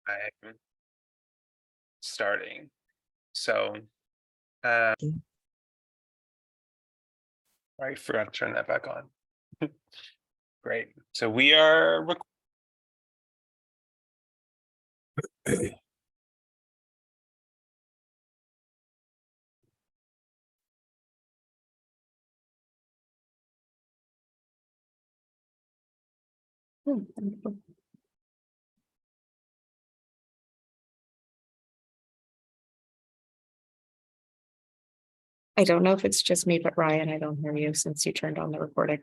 I'm starting. So, I forgot to turn that back on. Great. So we are I don't know if it's just me, but Ryan, I don't hear you since you turned on the recording.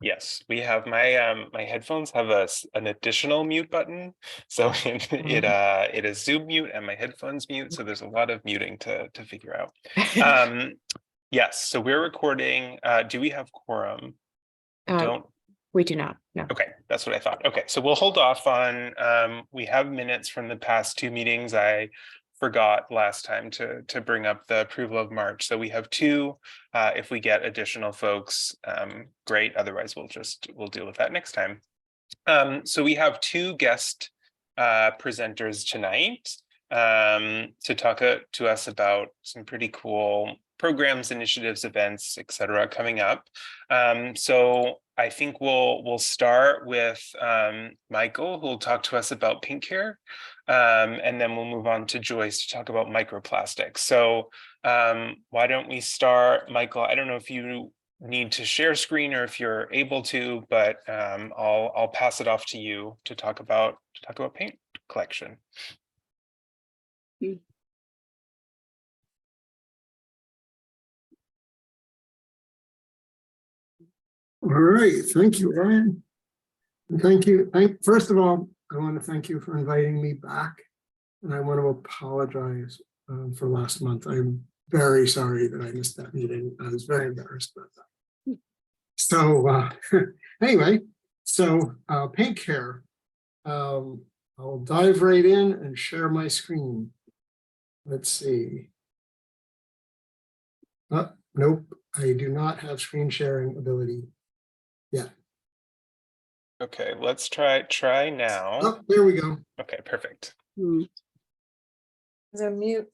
Yes, we have my my headphones have an additional mute button, so it is Zoom mute and my headphones mute. So there's a lot of muting to figure out. Yes, so we're recording. Do we have quorum? Don't. We do not. No. Okay, that's what I thought. Okay, so we'll hold off on. We have minutes from the past two meetings. I forgot last time to bring up the approval of March. So we have two. If we get additional folks, great. Otherwise, we'll deal with that next time. So we have two guest presenters tonight to talk to us about some pretty cool programs, initiatives, events, etc. coming up. So I think we'll start with Michael, who will talk to us about Pink Care, and then we'll move on to Joyce to talk about microplastics. So why don't we start, Michael? I don't know if you need to share screen or if you're able to, but I'll pass it off to you to talk about paint collection. All right, thank you, Ryan. And thank you. First of all, I want to thank you for inviting me back, and I want to apologize for last month. I'm very sorry that I missed that meeting. I was very embarrassed about that. So anyway, so Pink Care. I'll dive right in and share my screen. Let's see. Nope, I do not have screen sharing ability. Yeah. Okay, let's try now. Oh, there we go. Okay, perfect. Is there mute?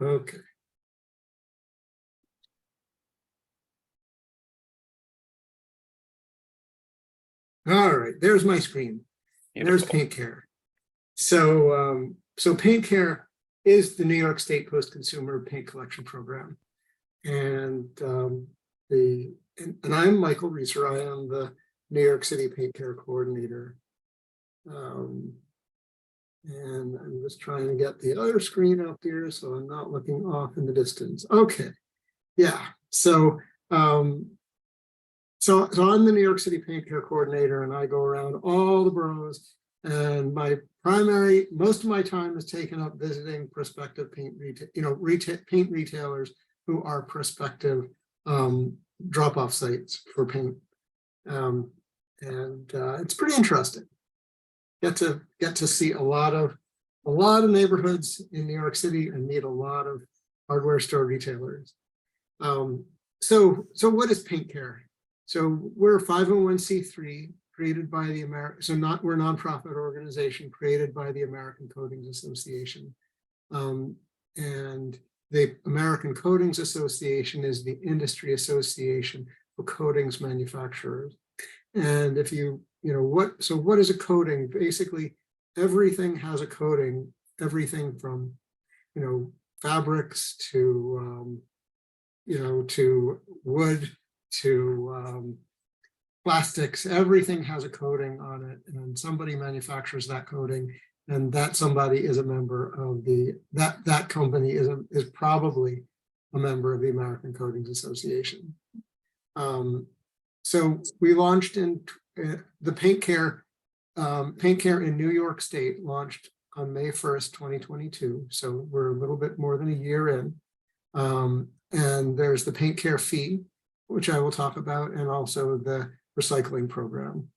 Okay. All right, there's my screen. Beautiful. There's Pink Care. So so Pink Care is the New York State Post-Consumer Paint Collection Program. And and I'm Michael Reeser. I am the New York City Paint Care Coordinator. And I'm just trying to get the other screen up here so I'm not looking off in the distance. Okay, yeah. So so I'm the New York City Paint Care Coordinator, and I go around all the boroughs. And most of my time is taken up visiting prospective paint paint retailers who are prospective drop-off sites for paint, and it's pretty interesting. Get to see a lot of neighborhoods in New York City and meet a lot of hardware store retailers. So what is Pink Care? So we're a 501c3 created by the we're a nonprofit organization created by the American Coatings Association, and the American Coatings Association is the industry association for coatings manufacturers. And if what is a coating? Basically, everything has a coating. Everything from fabrics to to wood to plastics. Everything has a coating on it, and somebody manufactures that coating, and that somebody is a member of that company is probably a member of the American Coatings Association. So we launched in the Pink Care in New York State launched on May 1st, 2022. So we're a little bit more than a year in. And there's the Pink Care fee, which I will talk about, and also the recycling program,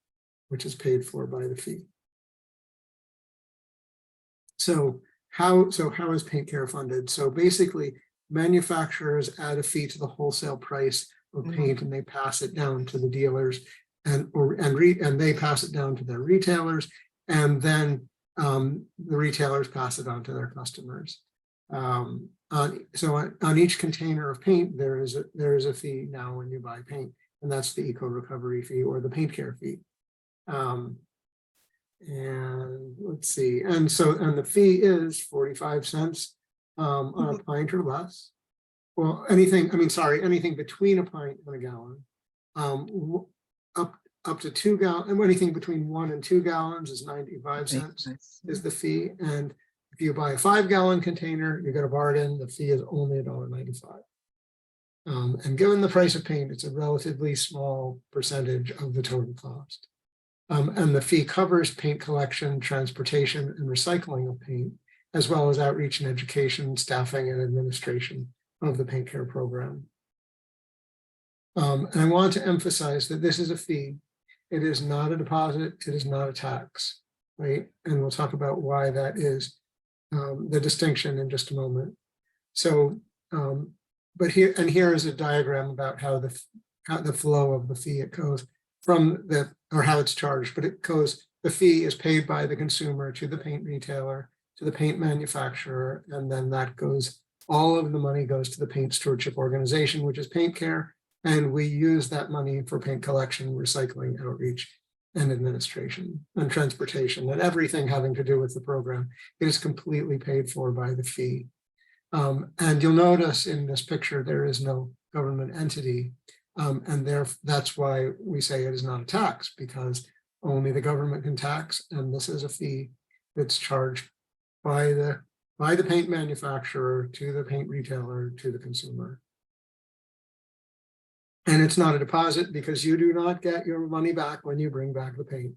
which is paid for by the fee. So how is Pink Care funded? So basically, manufacturers add a fee to the wholesale price of Mhm. paint and they pass it down to the dealers and they pass it down to their retailers, and then the retailers pass it on to their customers. So on each container of paint, there is a fee now when you buy paint, and that's the eco recovery fee or the paint care fee. And let's see, and the fee is 45 cents on a pint or less. Well, anything between a pint and a gallon. Up to 2 gallons, and anything between 1 and 2 gallons is 95 cents is the fee. And if you buy a 5-gallon container, you get a bargain. The fee is only $1.95. And given the price of paint, it's a relatively small percentage of the total cost. And the fee covers paint collection, transportation, and recycling of paint, as well as outreach and education, staffing, and administration of the paint care program. And I want to emphasize that this is a fee. It is not a deposit. It is not a tax, right? And we'll talk about why that is the distinction in just a moment. So, but here is a diagram about how the flow of the fee, it goes from or how it's charged, but it goes, the fee is paid by the consumer to the paint retailer, to the paint manufacturer, and then that goes, all of the money goes to the paint stewardship organization, which is Paint Care. And we use that money for paint collection, recycling, outreach, and administration, and transportation, and everything having to do with the program. It is completely paid for by the fee. And you'll notice in this picture, there is no government entity. And that's why we say it is not a tax, because only the government can tax. And this is a fee that's charged by the paint manufacturer to the paint retailer to the consumer. And it's not a deposit because you do not get your money back when you bring back the paint.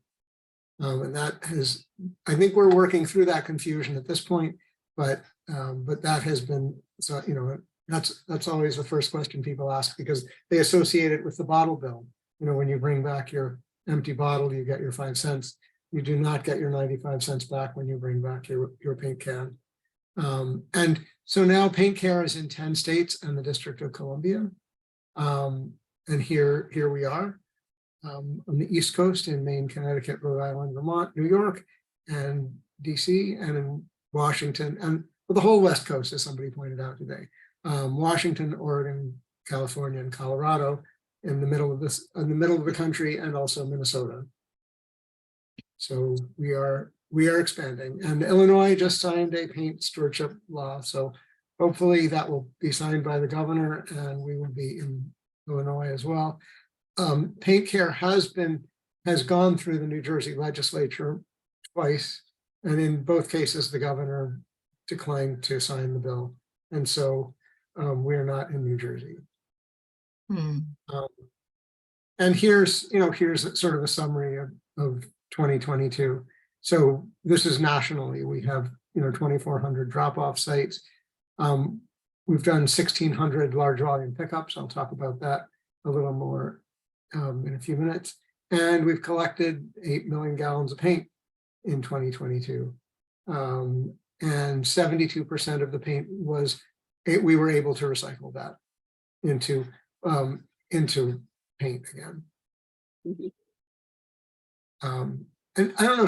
And that has, I think we're working through that confusion at this point, but that has been, so, you know, that's always the first question people ask, because they associate it with the bottle bill. You know, when you bring back your empty bottle, you get your 5 cents. You do not get your 95 cents back when you bring back your paint can. And so now Paint Care is in 10 states and the District of Columbia. And here we are on the East Coast in Maine, Connecticut, Rhode Island, Vermont, New York, and DC, and in Washington, and the whole West Coast, as somebody pointed out today. Washington, Oregon, California, and Colorado in the middle of the country, and also Minnesota. So we are expanding, and Illinois just signed a paint stewardship law. So hopefully that will be signed by the governor, and we will be in Illinois as well. Paint Care has gone through the New Jersey legislature twice, and in both cases, the governor declined to sign the bill. And so we're not in New Jersey. And here's sort of a summary of 2022. So this is nationally. We have 2,400 drop-off sites. We've done 1,600 large volume pickups. I'll talk about that a little more in a few minutes. And we've collected 8 million gallons of paint in 2022. And 72% of the paint we were able to recycle that into paint again. And I don't know,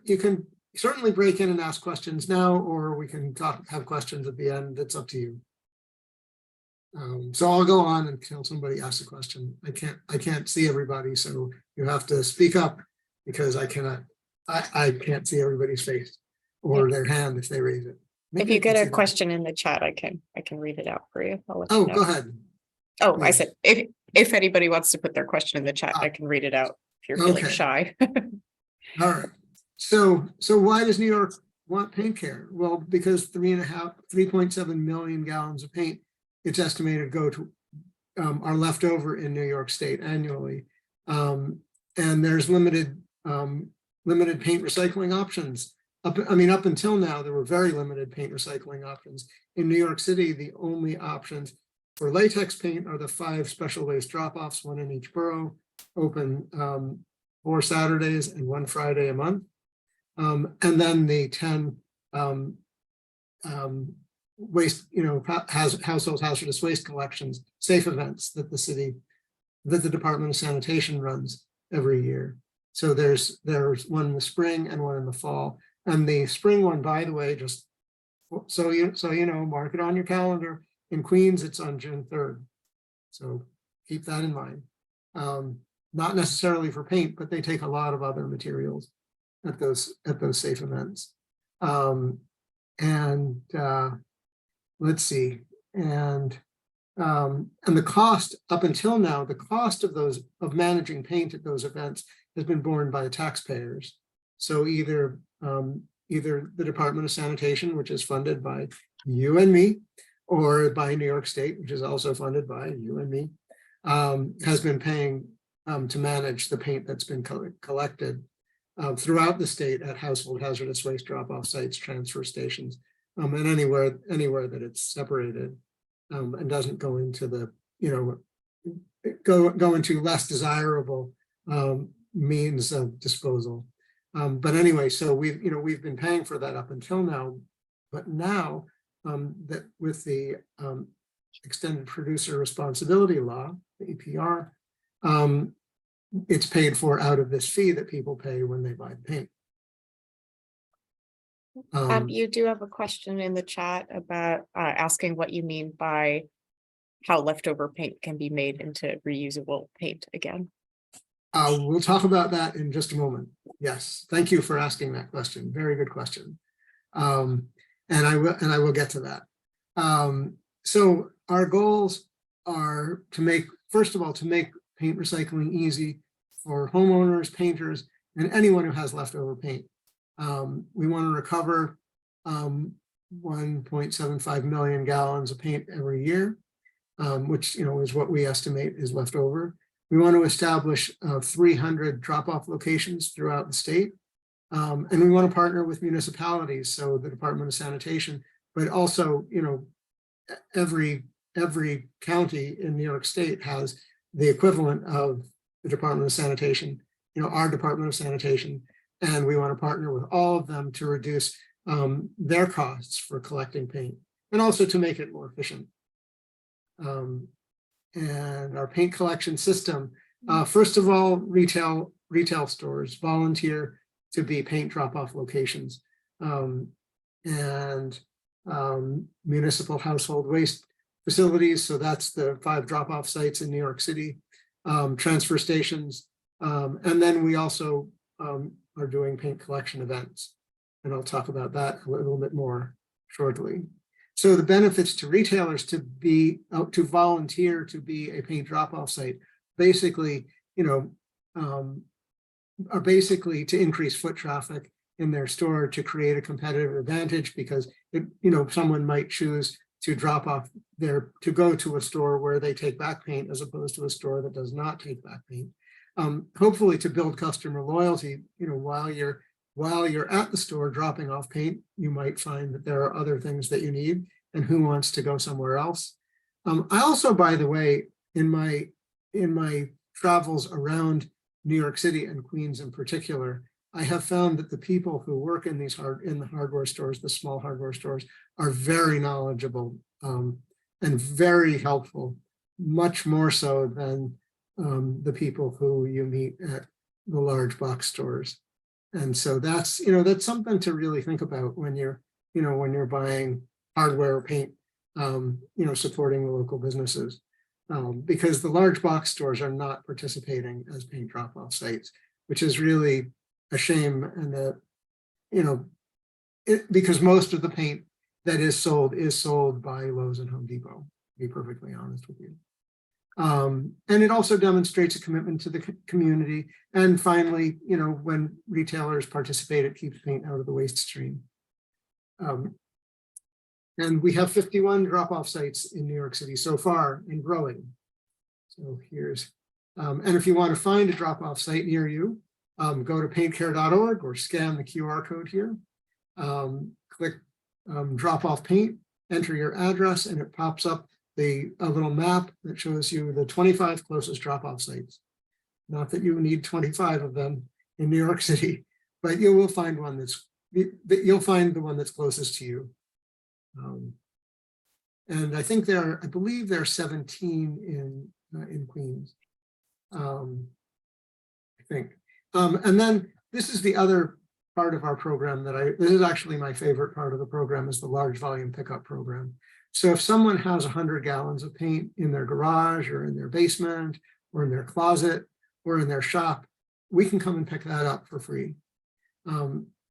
you can certainly break in and ask questions now, or we can have questions at the end. It's up to you. So I'll go on until somebody asks a question. I can't see everybody, so you have to speak up, because I can't see everybody's face or their hand if they raise it. If you get a question in the chat, I can read it out for you. I'll let you know. Go ahead. Oh, I said, if anybody wants to put their question in the chat, I can read it out if you're feeling shy. All right. So why does New York want Paint Care? Well, because 3.7 million gallons of paint, it's estimated go to are left over in New York State annually. And there's limited paint recycling options. Up until now, there were very limited paint recycling options. In New York City, the only options for latex paint are the 5 special waste drop-offs, 1 in each borough, open 4 Saturdays and 1 Friday a month. And then the 10 waste, has household hazardous waste collections, safe events that the Department of Sanitation runs every year. So there's one in the spring and one in the fall. And the spring one, by the way, just so you know, mark it on your calendar. In Queens, it's on June 3rd. So keep that in mind. Not necessarily for paint, but they take a lot of other materials at those safe events. Let's see, and the cost up until now, the cost of managing paint at those events has been borne by the taxpayers. So either the Department of Sanitation, which is funded by you and me, or by New York State, which is also funded by you and me, has been paying to manage the paint that's been collected throughout the state at household hazardous waste drop-off sites, transfer stations, and anywhere that it's separated and doesn't go into the, go into less desirable means of disposal. But anyway, so we've been paying for that up until now, but now that with the extended producer responsibility law, the EPR, it's paid for out of this fee that people pay when they buy the paint. You do have a question in the chat about asking what you mean by how leftover paint can be made into reusable paint again. We'll talk about that in just a moment. Yes, thank you for asking that question. Very good question. And I will get to that. So our goals are to make, first of all, to make paint recycling easy for homeowners, painters, and anyone who has leftover paint. We want to recover 1.75 million gallons of paint every year, which is what we estimate is left over. We want to establish 300 drop-off locations throughout the state. And we want to partner with municipalities, so the Department of Sanitation, but also, every county in New York State has the equivalent of the Department of Sanitation, our Department of Sanitation, and we want to partner with all of them to reduce their costs for collecting paint and also to make it more efficient. And our paint collection system, first of all, retail stores volunteer to be paint drop-off locations, and municipal household waste facilities. So that's the 5 drop-off sites in New York City, transfer stations. And then we also are doing paint collection events. And I'll talk about that a little bit more shortly. So the benefits to retailers to volunteer to be a paint drop-off site, basically, are basically to increase foot traffic in their store, to create a competitive advantage, because someone might choose to drop off to go to a store where they take back paint as opposed to a store that does not take back paint. Hopefully to build customer loyalty, while you're at the store dropping off paint, you might find that there are other things that you need, and who wants to go somewhere else. I also, by the way, in my travels around New York City and Queens in particular, I have found that the people who work in the hardware stores, the small hardware stores, are very knowledgeable and very helpful, much more so than the people who you meet at the large box stores. And so that's something to really think about when you're buying hardware or paint, supporting the local businesses, because the large box stores are not participating as paint drop-off sites, which is really a shame. And because most of the paint that is sold by Lowe's and Home Depot, to be perfectly honest with you. And it also demonstrates a commitment to the community. And finally, when retailers participate, it keeps paint out of the waste stream. And we have 51 drop-off sites in New York City so far and growing. So here's, and if you want to find a drop-off site near you, go to paintcare.org or scan the QR code here. Click drop off paint, enter your address, and it pops up a little map that shows you the 25 closest drop-off sites. Not that you need 25 of them in New York City, but you will find the one that's closest to you. And I think I believe there are 17 in Queens. I think. And then this is the other part of our program this is actually my favorite part of the program, is the large volume pickup program. So if someone has 100 gallons of paint in their garage or in their basement or in their closet or in their shop, we can come and pick that up for free.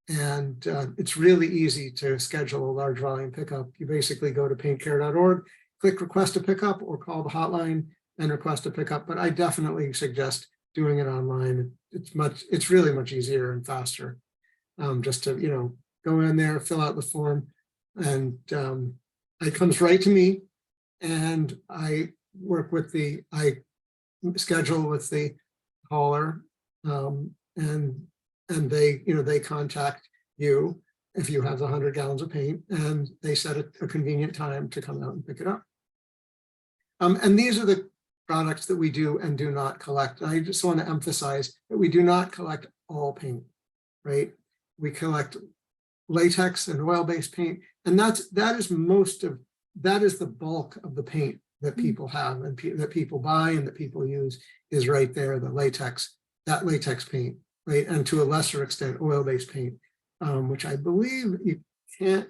It's really easy to schedule a large volume pickup. You basically go to paintcare.org, click request a pickup, or call the hotline and request a pickup. But I definitely suggest doing it online. It's really much easier and faster. Just to, go in there, fill out the form, and it comes right to me, and I schedule with the hauler, and they contact you if you have the 100 gallons of paint, and they set a convenient time to come out and pick it up. And these are the products that we do and do not collect. I just want to emphasize that we do not collect all paint, right? We collect latex and oil-based paint, and that is the bulk of the paint that people have and that people buy and that people use, is right there, that latex paint, right? And to a lesser extent, oil-based paint, which I believe you can't,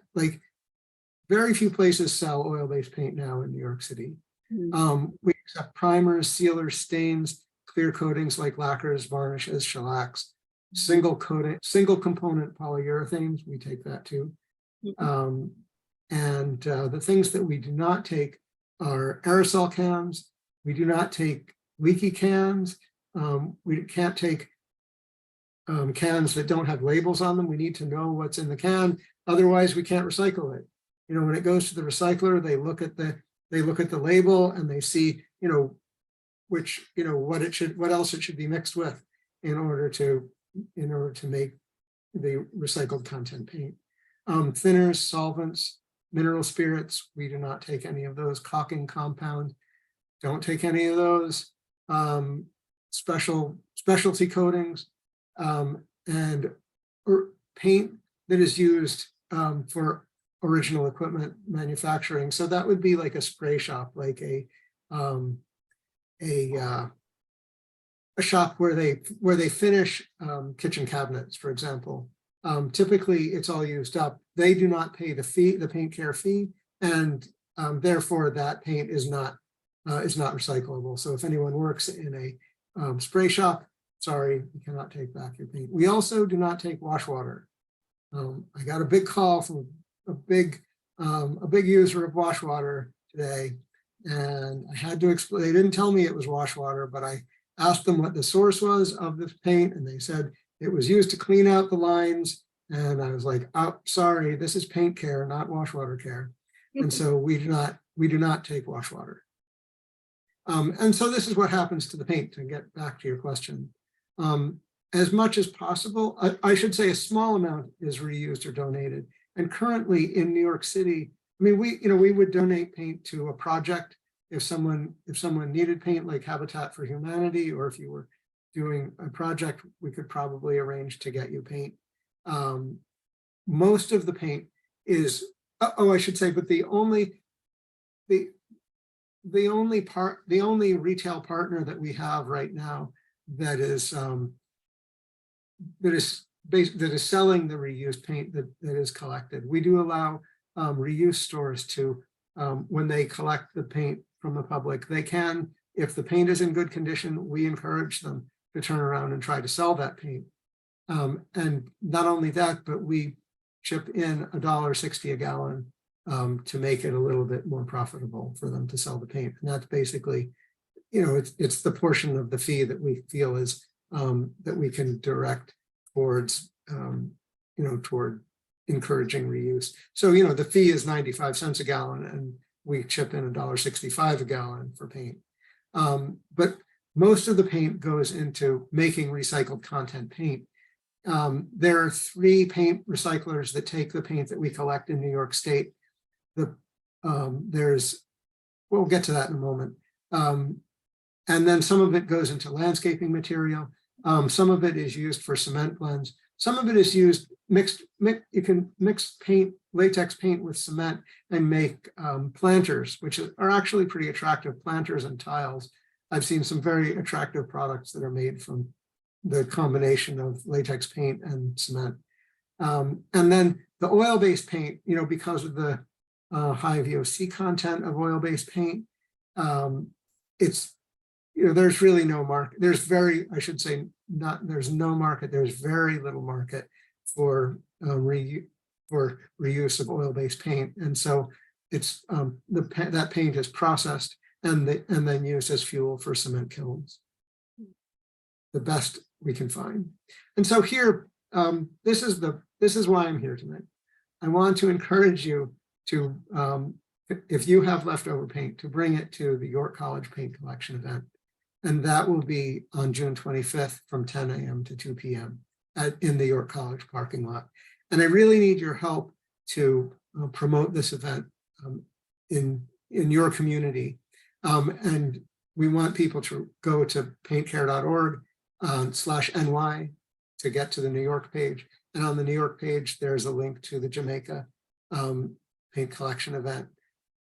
very few places sell oil-based paint now in New York City. We accept primers, sealers, stains, clear coatings like lacquers, varnishes, shellacs, single component polyurethanes, we take that too. The things that we do not take are aerosol cans. We do not take leaky cans. We can't take cans that don't have labels on them. We need to know what's in the can. Otherwise, we can't recycle it. When it goes to the recycler, they look at the label and they see, what else it should be mixed with in order to make the recycled content paint. Thinners, solvents, mineral spirits, we do not take any of those. Caulking compound, don't take any of those. Specialty coatings, and paint that is used for original equipment manufacturing. So that would be like a spray shop, like a shop where they finish kitchen cabinets, for example. Typically, it's all used up. They do not pay the paint care fee, and therefore that paint is not recyclable. So if anyone works in a spray shop, sorry, you cannot take back your paint. We also do not take wash water. I got a big call from a big user of wash water today, and I had to explain. They didn't tell me it was wash water, but I asked them what the source was of this paint, and they said it was used to clean out the lines. And I was like, oh, sorry, this is paint care, not wash water care. And so we do not take wash water. And so this is what happens to the paint, to get back to your question. As much as possible, I should say a small amount is reused or donated. And currently in New York City, we would donate paint to a project if someone needed paint, like Habitat for Humanity, or if you were doing a project, we could probably arrange to get you paint. Most of the paint is, I should say, but the only retail partner that we have right now that is selling the reused paint that is collected. We do allow reuse stores to, when they collect the paint from the public, they can, if the paint is in good condition, we encourage them to turn around and try to sell that paint. And not only that, but we chip in $1.60 a gallon to make it a little bit more profitable for them to sell the paint. And that's basically, it's the portion of the fee that we feel is that we can direct towards, toward encouraging reuse. So, the fee is 95 cents a gallon, and we chip in $1.65 a gallon for paint. But most of the paint goes into making recycled content paint. There are 3 paint recyclers that take the paint that we collect in New York State. We'll get to that in a moment. And then some of it goes into landscaping material. Some of it is used for cement blends. Some of it is used you can mix paint latex paint with cement and make planters, which are actually pretty attractive, planters and tiles. I've seen some very attractive products that are made from the combination of latex paint and cement. And then the oil-based paint, because of the high VOC content of oil-based paint, it's, there's really no market. There's very no market. There's very little market for reuse of oil-based paint. And so it's that paint is processed and then used as fuel for cement kilns. The best we can find. And so here, this is why I'm here tonight. I want to encourage you to, if you have leftover paint, to bring it to the York College Paint Collection event. And that will be on June 25th from 10 a.m. to 2 p.m. In the York College parking lot. And I really need your help to promote this event in your community. And we want people to go to paintcare.org/NY to get to the New York page. And on the New York page, there's a link to the Jamaica paint collection event.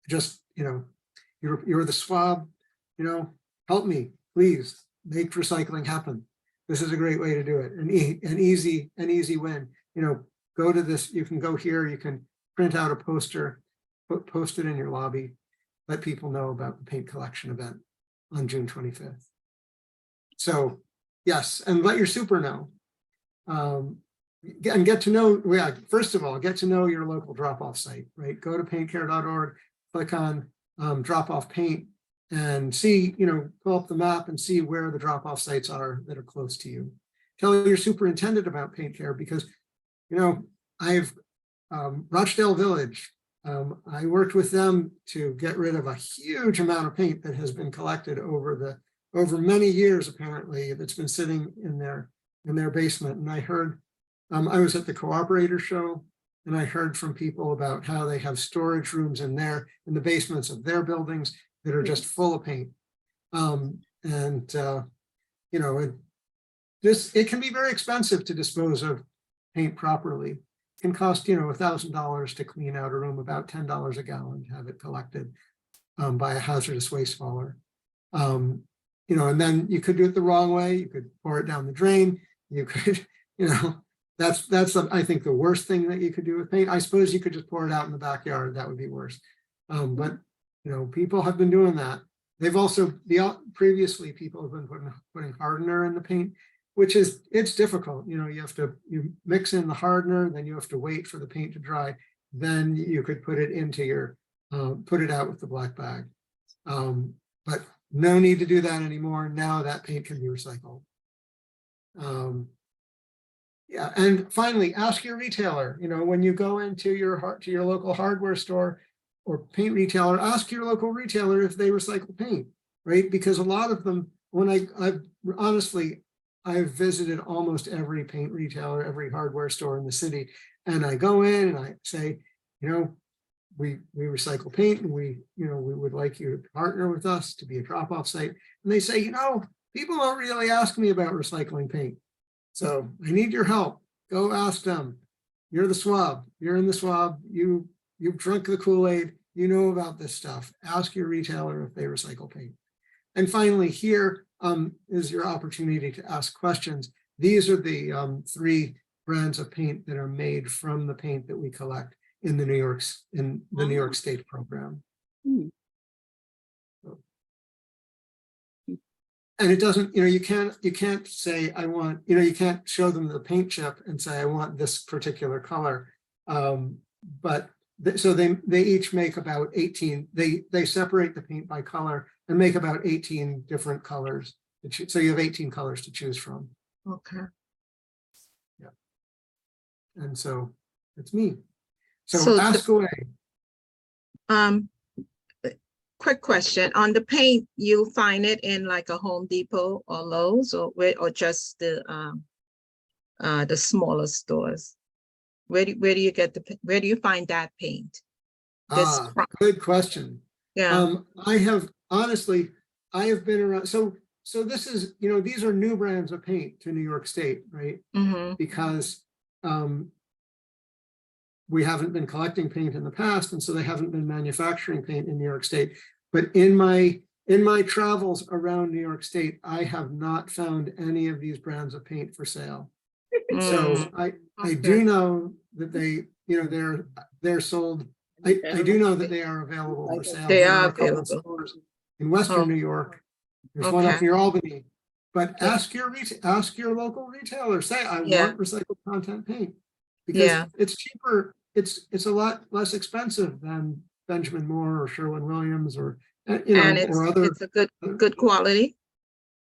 Just, you're the SWAB, help me, please make recycling happen. This is a great way to do it. An easy win. Go to this, you can go here, you can print out a poster, post it in your lobby, let people know about the paint collection event on June 25th. So yes, and let your super know. And get to know, first of all, get to know your local drop-off site, right? Go to paintcare.org, click on drop-off paint, and see, pull up the map and see where the drop-off sites are that are close to you. Tell your superintendent about Paint Care because, I've Rochdale Village, I worked with them to get rid of a huge amount of paint that has been collected over many years, apparently, that's been sitting in their basement. And I heard, I was at the Cooperator show, and I heard from people about how they have storage rooms in the basements of their buildings that are just full of paint. It can be very expensive to dispose of paint properly. It can cost, $1,000 to clean out a room, about $10 a gallon to have it collected by a hazardous waste hauler. And then you could do it the wrong way. You could pour it down the drain. You could, that's I think the worst thing that you could do with paint. I suppose you could just pour it out in the backyard. That would be worse. But people have been doing that. They've also previously people have been putting hardener in the paint, which is, it's difficult. You mix in the hardener, then you have to wait for the paint to dry. Then you could put it into put it out with the black bag. But no need to do that anymore. Now that paint can be recycled. Yeah, and finally, ask your retailer. When you go into your local hardware store or paint retailer, ask your local retailer if they recycle paint, right? Because a lot of them, I've visited almost every paint retailer, every hardware store in the city, and I go in and I say, we recycle paint, and we would like you to partner with us to be a drop-off site. And they say, people don't really ask me about recycling paint. So I need your help. Go ask them. You're the SWAB. You're in the SWAB. You've drunk the Kool-Aid. You know about this stuff. Ask your retailer if they recycle paint. And finally, here is your opportunity to ask questions. These are the 3 brands of paint that are made from the paint that we collect in the New York State program. And it doesn't, you can't say I want, you can't show them the paint chip and say I want this particular color. So they each make about 18. They separate the paint by color and make about 18 different colors. So you have 18 colors to choose from. Okay. Yeah. And so it's me. So ask away. Quick question on the paint. You find it in like a Home Depot or Lowe's, or just the smaller stores? Where do you get where do you find that paint? Good question. Yeah. I have been around. So this is, these are new brands of paint to New York State, right? Mm-hmm. Because we haven't been collecting paint in the past, and so they haven't been manufacturing paint in New York State. But in my travels around New York State, I have not found any of these brands of paint for sale. So I do know that they, they're sold. I do know that they are available for sale. They There are a couple of available. stores in Western New York. There's one up Okay. near Albany. But ask your local retailer. Say, I Yeah. want recycled content paint, because Yeah. it's cheaper. It's a lot less expensive than Benjamin Moore or Sherwin-Williams or And or other. it's a good quality.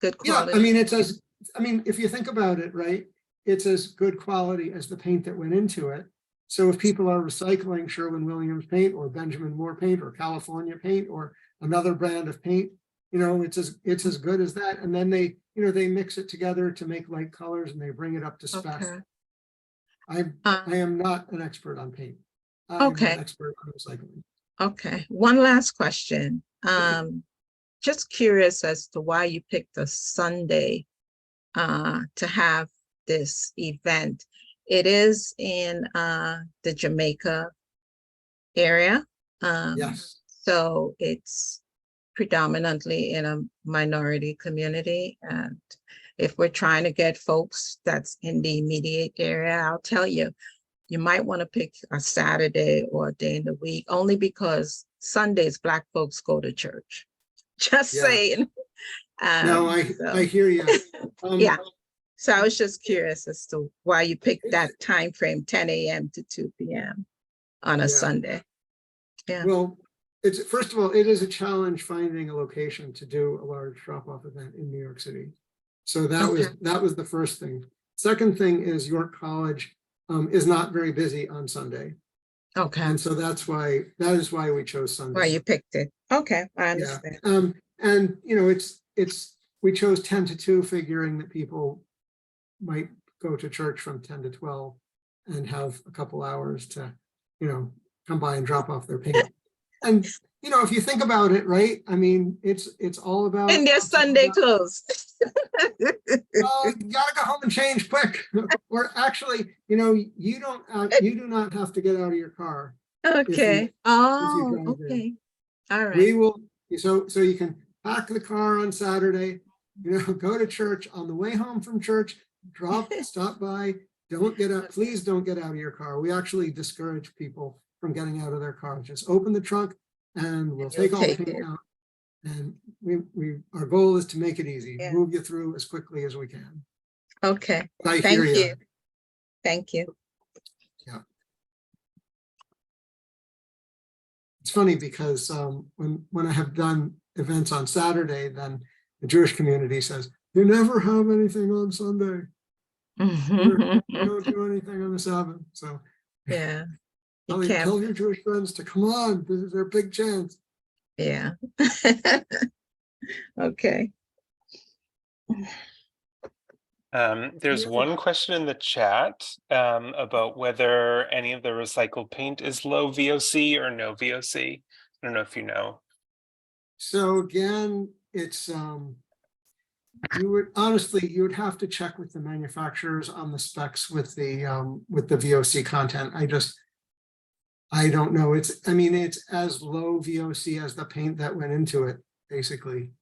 Good Yeah, quality. I mean, if you think about it, right, it's as good quality as the paint that went into it. So if people are recycling Sherwin-Williams paint or Benjamin Moore paint or California paint or another brand of paint, it's as good as that. And then they mix it together to make light colors and they bring it up to spec. Okay. I am not an expert on paint. I'm Okay. an expert on recycling. Okay. One last question. Just curious as to why you picked a Sunday to have this event. It is in the Jamaica area. Yes. So it's predominantly in a minority community. And if we're trying to get folks that's in the immediate area, I'll tell you, you might want to pick a Saturday or a day in the week, only because Sundays Black folks go to church. Just Yeah. saying. No, I hear you. Yeah. So I was just curious as to why you picked that time frame, 10 a.m. to 2 p.m. on a Yeah. Sunday. Yeah. Well, first of all, it is a challenge finding a location to do a large drop-off event in New York City. So that was the first thing. Second thing is York College is not very busy on Sunday. Okay. And so that is why we chose Sunday. Why you picked it. Okay, I understand. Yeah. And we chose 10 to 2, figuring that people might go to church from 10 to 12 and have a couple hours to, come by and drop off their paint. And, if you think about it, right? I mean, it's all about. And their Sunday clothes. Oh, you gotta go home and change quick. Or actually, you do not have to get out of your car. Okay. Oh, drive in. okay. All right. We will, so you can pack the car on Saturday, go to church. On the way home from church, stop by, please don't get out of your car. We actually discourage people from getting out of their car. Just open the trunk and we'll take all the paint out. And our goal is to make it easy, move you through as quickly as we can. Okay. Thank you. Thank you. Yeah. It's funny because when I have done events on Saturday, then the Jewish community says, you never have anything on Sunday. You don't do anything on the Sabbath. So Yeah. tell your Jewish friends to come on. This is their big chance. Yeah. Okay. There's one question in the chat about whether any of the recycled paint is low VOC or no VOC. I don't know if you know. So again, it's you would have to check with the manufacturers on the specs with the VOC content. I don't know. It's as low VOC as the paint that went into it, basically.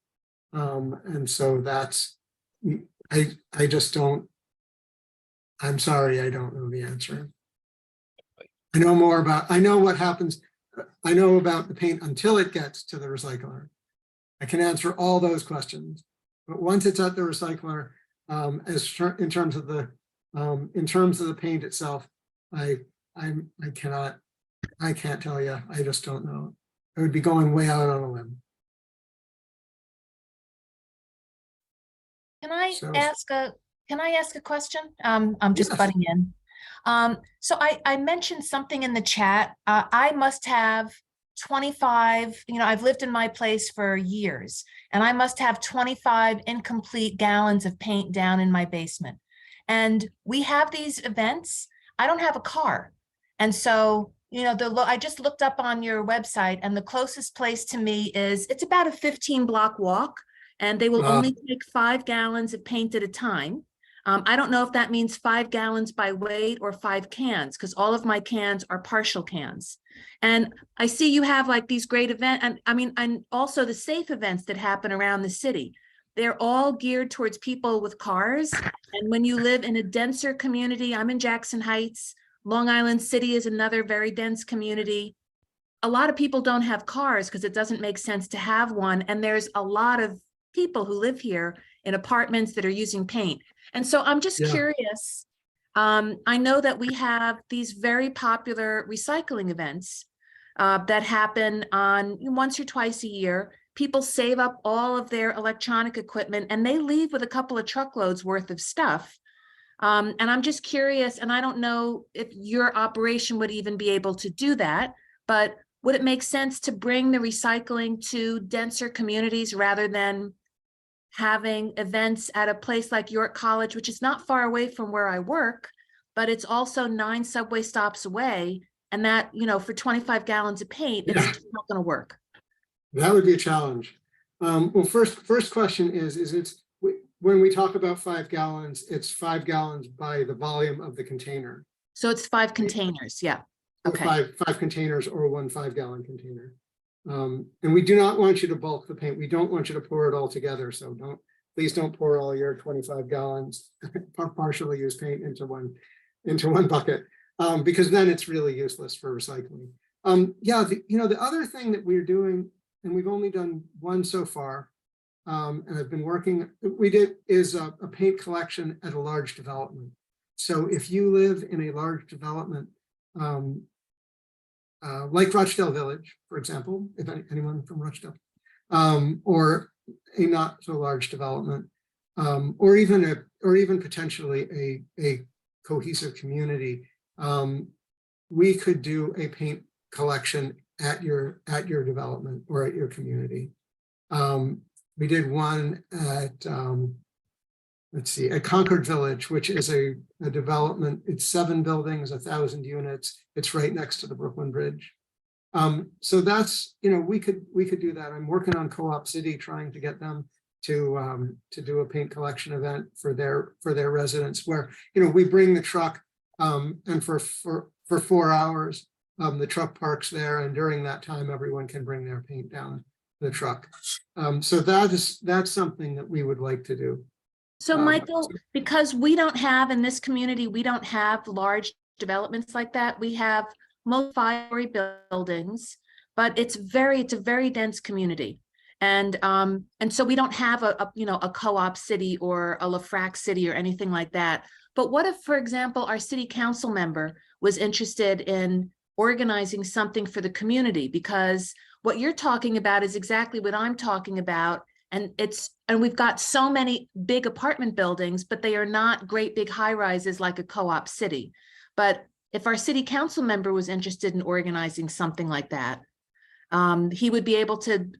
And so I just don't, I'm sorry, I don't know the answer. I know what happens. I know about the paint until it gets to the recycler. I can answer all those questions, but once it's at the recycler, in terms of the paint itself, I can't tell you. I just don't know. I would be going way out on a limb. Can I ask a question? I'm just Yes. butting in. So I mentioned something in the chat. I must have 25, I've lived in my place for years, and I must have 25 incomplete gallons of paint down in my basement. And we have these events. I don't have a car. And so, I just looked up on your website, and the closest place to me it's about a 15-block walk. And they will only take 5 gallons of paint at a time. I don't know if that means 5 gallons by weight or 5 cans, because all of my cans are partial cans. And I see you have like these great events, and I mean, and also the safe events that happen around the city. They're all geared towards people with cars. And when you live in a denser community, I'm in Jackson Heights, Long Island City is another very dense community. A lot of people don't have cars because it doesn't make sense to have one. And there's a lot of people who live here in apartments that are using paint. And so I'm just Yeah. curious. I know that we have these very popular recycling events that happen on once or twice a year. People save up all of their electronic equipment and they leave with a couple of truckloads worth of stuff. And I'm just curious, and I don't know if your operation would even be able to do that, but would it make sense to bring the recycling to denser communities rather than having events at a place like York College, which is not far away from where I work, but it's also 9 subway stops away. And that, you know, for 25 gallons of paint, it's Yeah. just not going to work. That would be a challenge. Well, first question is when we talk about 5 gallons, it's 5 gallons by the volume of the container. So it's 5 containers. Yeah. So Okay. Five containers or one 5-gallon container. And we do not want you to bulk the paint. We don't want you to pour it all together. So please don't pour all your 25 gallons partially used paint into one bucket, because then it's really useless for recycling. Yeah, the other thing that we're doing, and we've only done one so far, and I've been working, is a paint collection at a large development. So if you live in a large development, like Rochdale Village, for example, if anyone from Rochdale, or a not so large development, or even potentially a cohesive community, we could do a paint collection at your development or at your community. We did one at let's see, at Concord Village, which is a development. It's 7 buildings, 1,000 units. It's right next to the Brooklyn Bridge. So that's, we could do that. I'm working on Co-op City, trying to get them to do a paint collection event for their residents, where we bring the truck, and for 4 hours, the truck parks there, and during that time, everyone can bring their paint down the truck. So that's something that we would like to do. So Michael, because we don't have in this community, we don't have large developments like that. We have most 5-story buildings, but it's a very dense community. And so we don't have a co-op city or a LaFrac city or anything like that. But what if, for example, our city council member was interested in organizing something for the community? Because what you're talking about is exactly what I'm talking about. And we've got so many big apartment buildings, but they are not great big high rises like a co-op city. But if our city council member was interested in organizing something like that, he would be able to,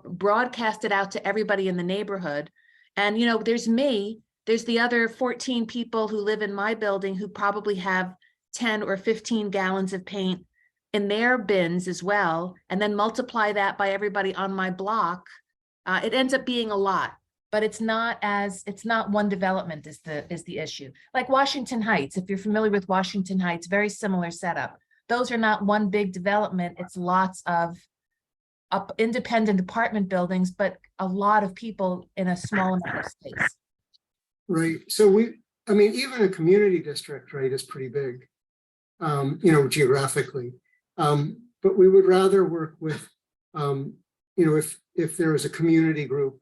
broadcast it out to everybody in the neighborhood. And, there's me, there's the other 14 people who live in my building who probably have 10 or 15 gallons of paint in their bins as well. And then multiply that by everybody on my block. It ends up being a lot, but it's not one development is the issue. Like Washington Heights, if you're familiar with Washington Heights, very similar setup. Those are not one big development. It's lots of independent apartment buildings, but a lot of people in a small amount of space. Right. So even a community district, right, is pretty big, geographically. But we would rather work with, if there is a community group,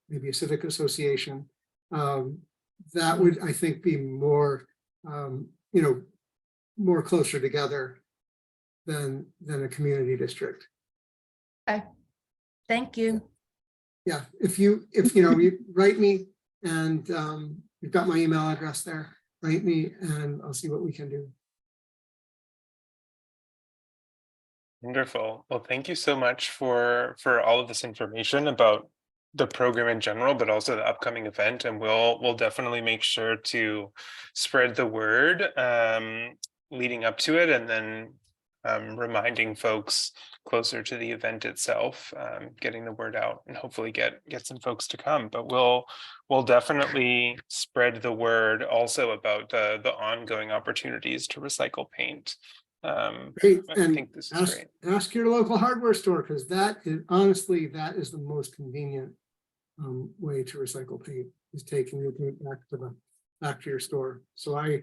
maybe a civic association, that would, I think, be more, more closer together than a community district. Okay, thank you. Yeah, if you write me, and you've got my email address there, write me and I'll see what we can do. Wonderful. Well, thank you so much for all of this information about the program in general, but also the upcoming event. And we'll definitely make sure to spread the word leading up to it, and then reminding folks closer to the event itself, getting the word out, and hopefully get some folks to come. But we'll definitely spread the word also about the ongoing opportunities to recycle paint. Great, I and think this is great. ask your local hardware store, because that is honestly, that is the most convenient way to recycle paint, is taking your paint back to your store. So and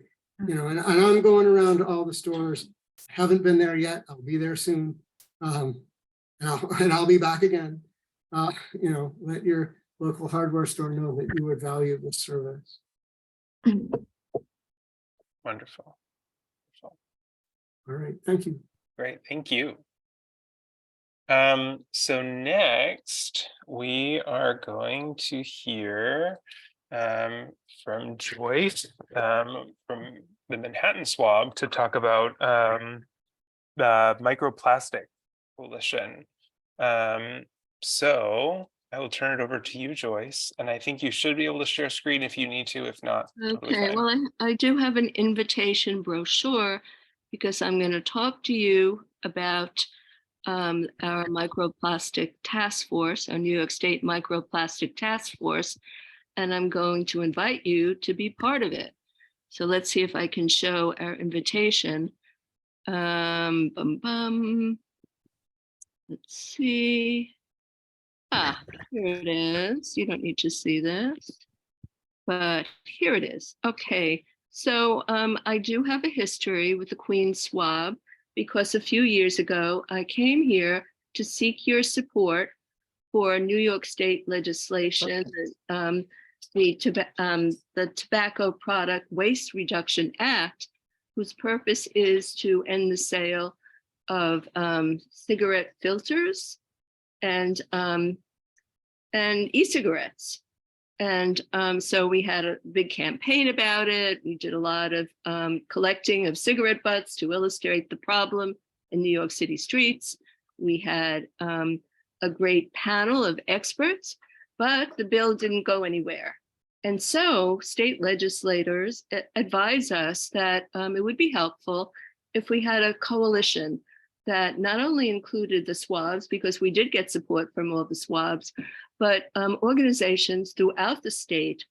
I'm going around to all the stores. Haven't been there yet. I'll be there soon. And I'll be back again. Let your local hardware store know that you would value this service. Wonderful. All right, thank you. Great, thank you. So next we are going to hear from Joyce from the Manhattan SWAB to talk about the Microplastic Coalition. So I will turn it over to you, Joyce, and I think you should be able to share screen if you need to. If not, totally Okay, fine. well, I do have an invitation brochure because I'm going to talk to you about our microplastic task force, our New York State microplastic task force, and I'm going to invite you to be part of it. So let's see if I can show our invitation. Let's see. Here it is. You don't need to see this, but here it is. Okay, so I do have a history with the Queen SWAB because a few years ago, I came here to seek your support for New York State legislation, the Tobacco Product Waste Reduction Act, whose purpose is to end the sale of cigarette filters and e-cigarettes. And so we had a big campaign about it. We did a lot of collecting of cigarette butts to illustrate the problem in New York City streets. We had a great panel of experts, but the bill didn't go anywhere. And so state legislators advise us that it would be helpful if we had a coalition that not only included the SWABs, because we did get support from all the SWABs, but organizations throughout the state,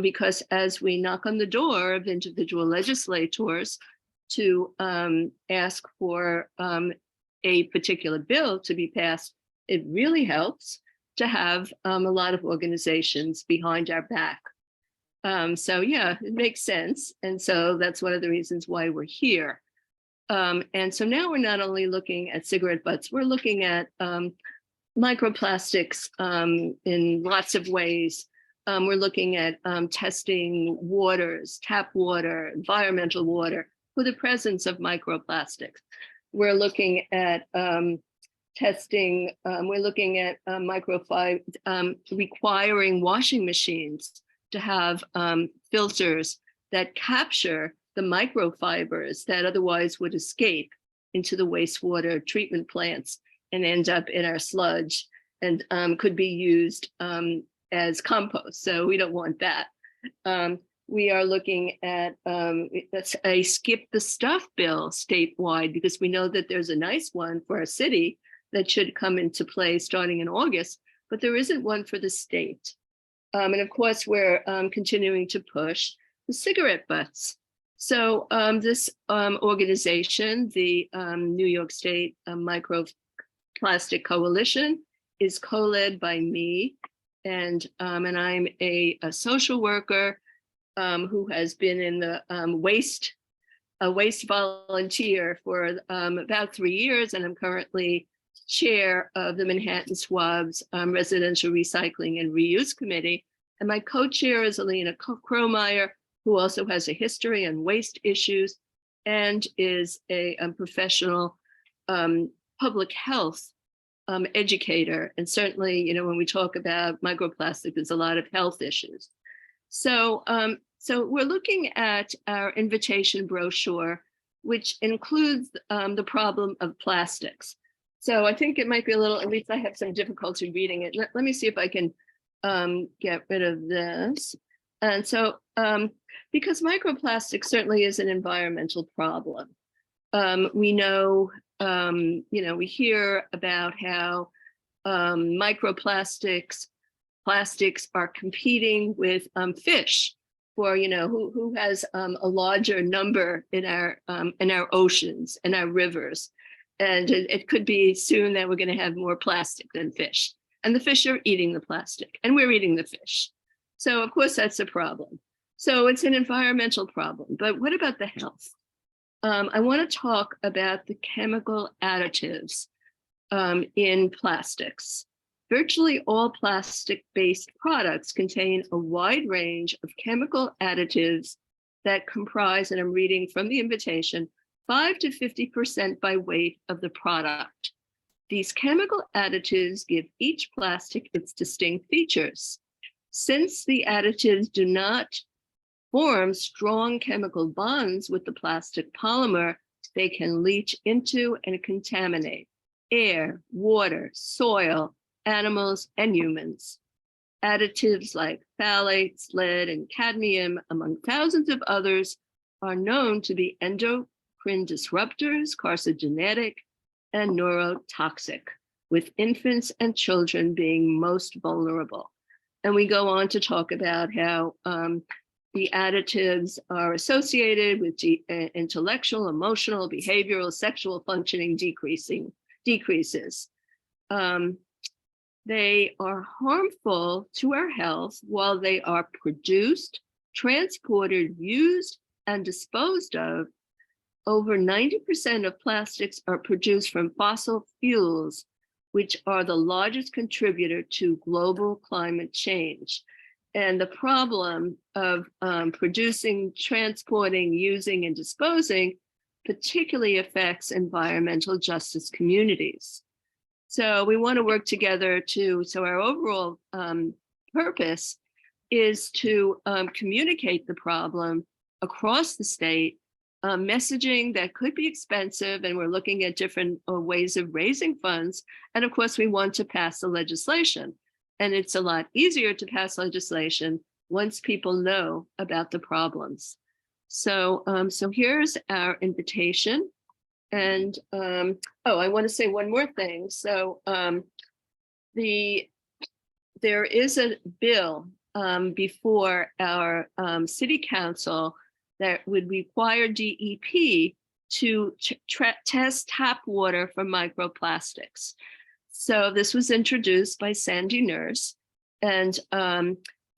because as we knock on the door of individual legislators to ask for a particular bill to be passed, it really helps to have a lot of organizations behind our back. So yeah, it makes sense. And so that's one of the reasons why we're here. And so now we're not only looking at cigarette butts, we're looking at microplastics in lots of ways. We're looking at testing waters, tap water, environmental water for the presence of microplastics. We're looking at testing, we're looking at requiring washing machines to have filters that capture the microfibers that otherwise would escape into the wastewater treatment plants and end up in our sludge and could be used as compost. So we don't want that. We are looking at a skip the stuff bill statewide, because we know that there's a nice one for our city that should come into play starting in August, but there isn't one for the state. And of course, we're continuing to push the cigarette butts. So this organization, the New York State Microplastic Coalition, is co-led by me, and I'm a social worker who has been in the waste volunteer for about 3 years, and I'm currently chair of the Manhattan SWAB's Residential Recycling and Reuse Committee. And my co-chair is Alina Kromeyer, who also has a history on waste issues and is a professional public health educator. And certainly, you know, when we talk about microplastic, there's a lot of health issues. So, so we're looking at our invitation brochure, which includes the problem of plastics. So I think it might be a little, at least I have some difficulty reading it. Let me see if I can get rid of this. And so, because microplastic certainly is an environmental problem. We know, we hear about how microplastics, plastics are competing with fish for, who has a larger number in our oceans and our rivers. And it could be soon that we're going to have more plastic than fish. And the fish are eating the plastic and we're eating the fish. So of course that's a problem. So it's an environmental problem, but what about the health? I want to talk about the chemical additives in plastics. Virtually all plastic-based products contain a wide range of chemical additives that comprise, and I'm reading from the invitation, 5 to 50% by weight of the product. These chemical additives give each plastic its distinct features. Since the additives do not form strong chemical bonds with the plastic polymer, they can leach into and contaminate air, water, soil, animals, and humans. Additives like phthalates, lead, and cadmium, among thousands of others, are known to be endocrine disruptors, carcinogenic, and neurotoxic, with infants and children being most vulnerable. And we go on to talk about how the additives are associated with intellectual, emotional, behavioral, sexual functioning decreases. They are harmful to our health while they are produced, transported, used, and disposed of. Over 90% of plastics are produced from fossil fuels, which are the largest contributor to global climate change. And the problem of producing, transporting, using, and disposing particularly affects environmental justice communities. So we want to work together so our overall purpose is to communicate the problem across the state, messaging that could be expensive, and we're looking at different ways of raising funds. And of course, we want to pass the legislation. And it's a lot easier to pass legislation once people know about the problems. So, so here's our invitation. And I want to say one more thing. So there is a bill before our city council that would require DEP to test tap water for microplastics. So this was introduced by Sandy Nurse, and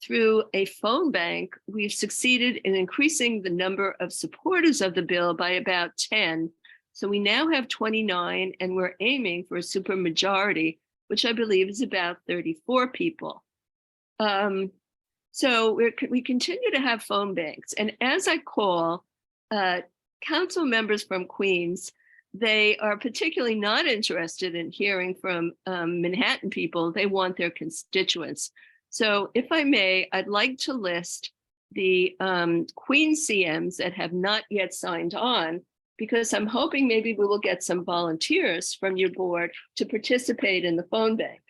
through a phone bank, we've succeeded in increasing the number of supporters of the bill by about 10. So we now have 29, and we're aiming for a supermajority, which I believe is about 34 people. So we continue to have phone banks. And as I call council members from Queens, they are particularly not interested in hearing from Manhattan people. They want their constituents. So if I may, I'd like to list the Queens CMs that have not yet signed on, because I'm hoping maybe we will get some volunteers from your board to participate in the phone bank.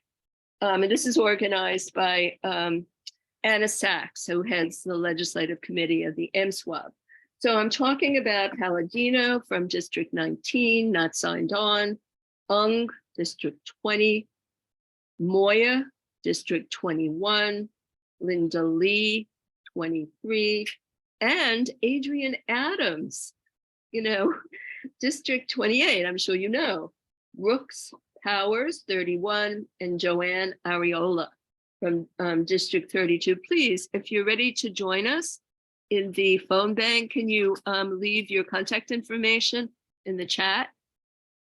And this is organized by Anna Sachs, who heads the legislative committee of the SWAB. So I'm talking about Palladino from District 19, not signed on, Ung, District 20, Moya, District 21, Linda Lee, 23, and Adrian Adams, District 28, I'm sure you know, Brooks Powers, 31, and Joanne Ariola from District 32. Please, if you're ready to join us in the phone bank, can you leave your contact information in the chat?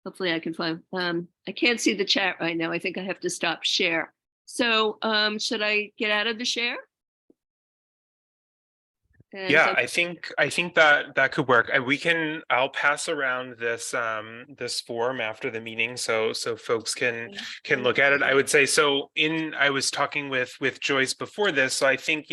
Hopefully I can find, I can't see the chat right now. I think I have to stop share. So should I get out of the share? And yeah, I think that could work. I'll pass around this this form after the meeting, so folks can look at it. I would say, I was talking with Joyce before this, so I think,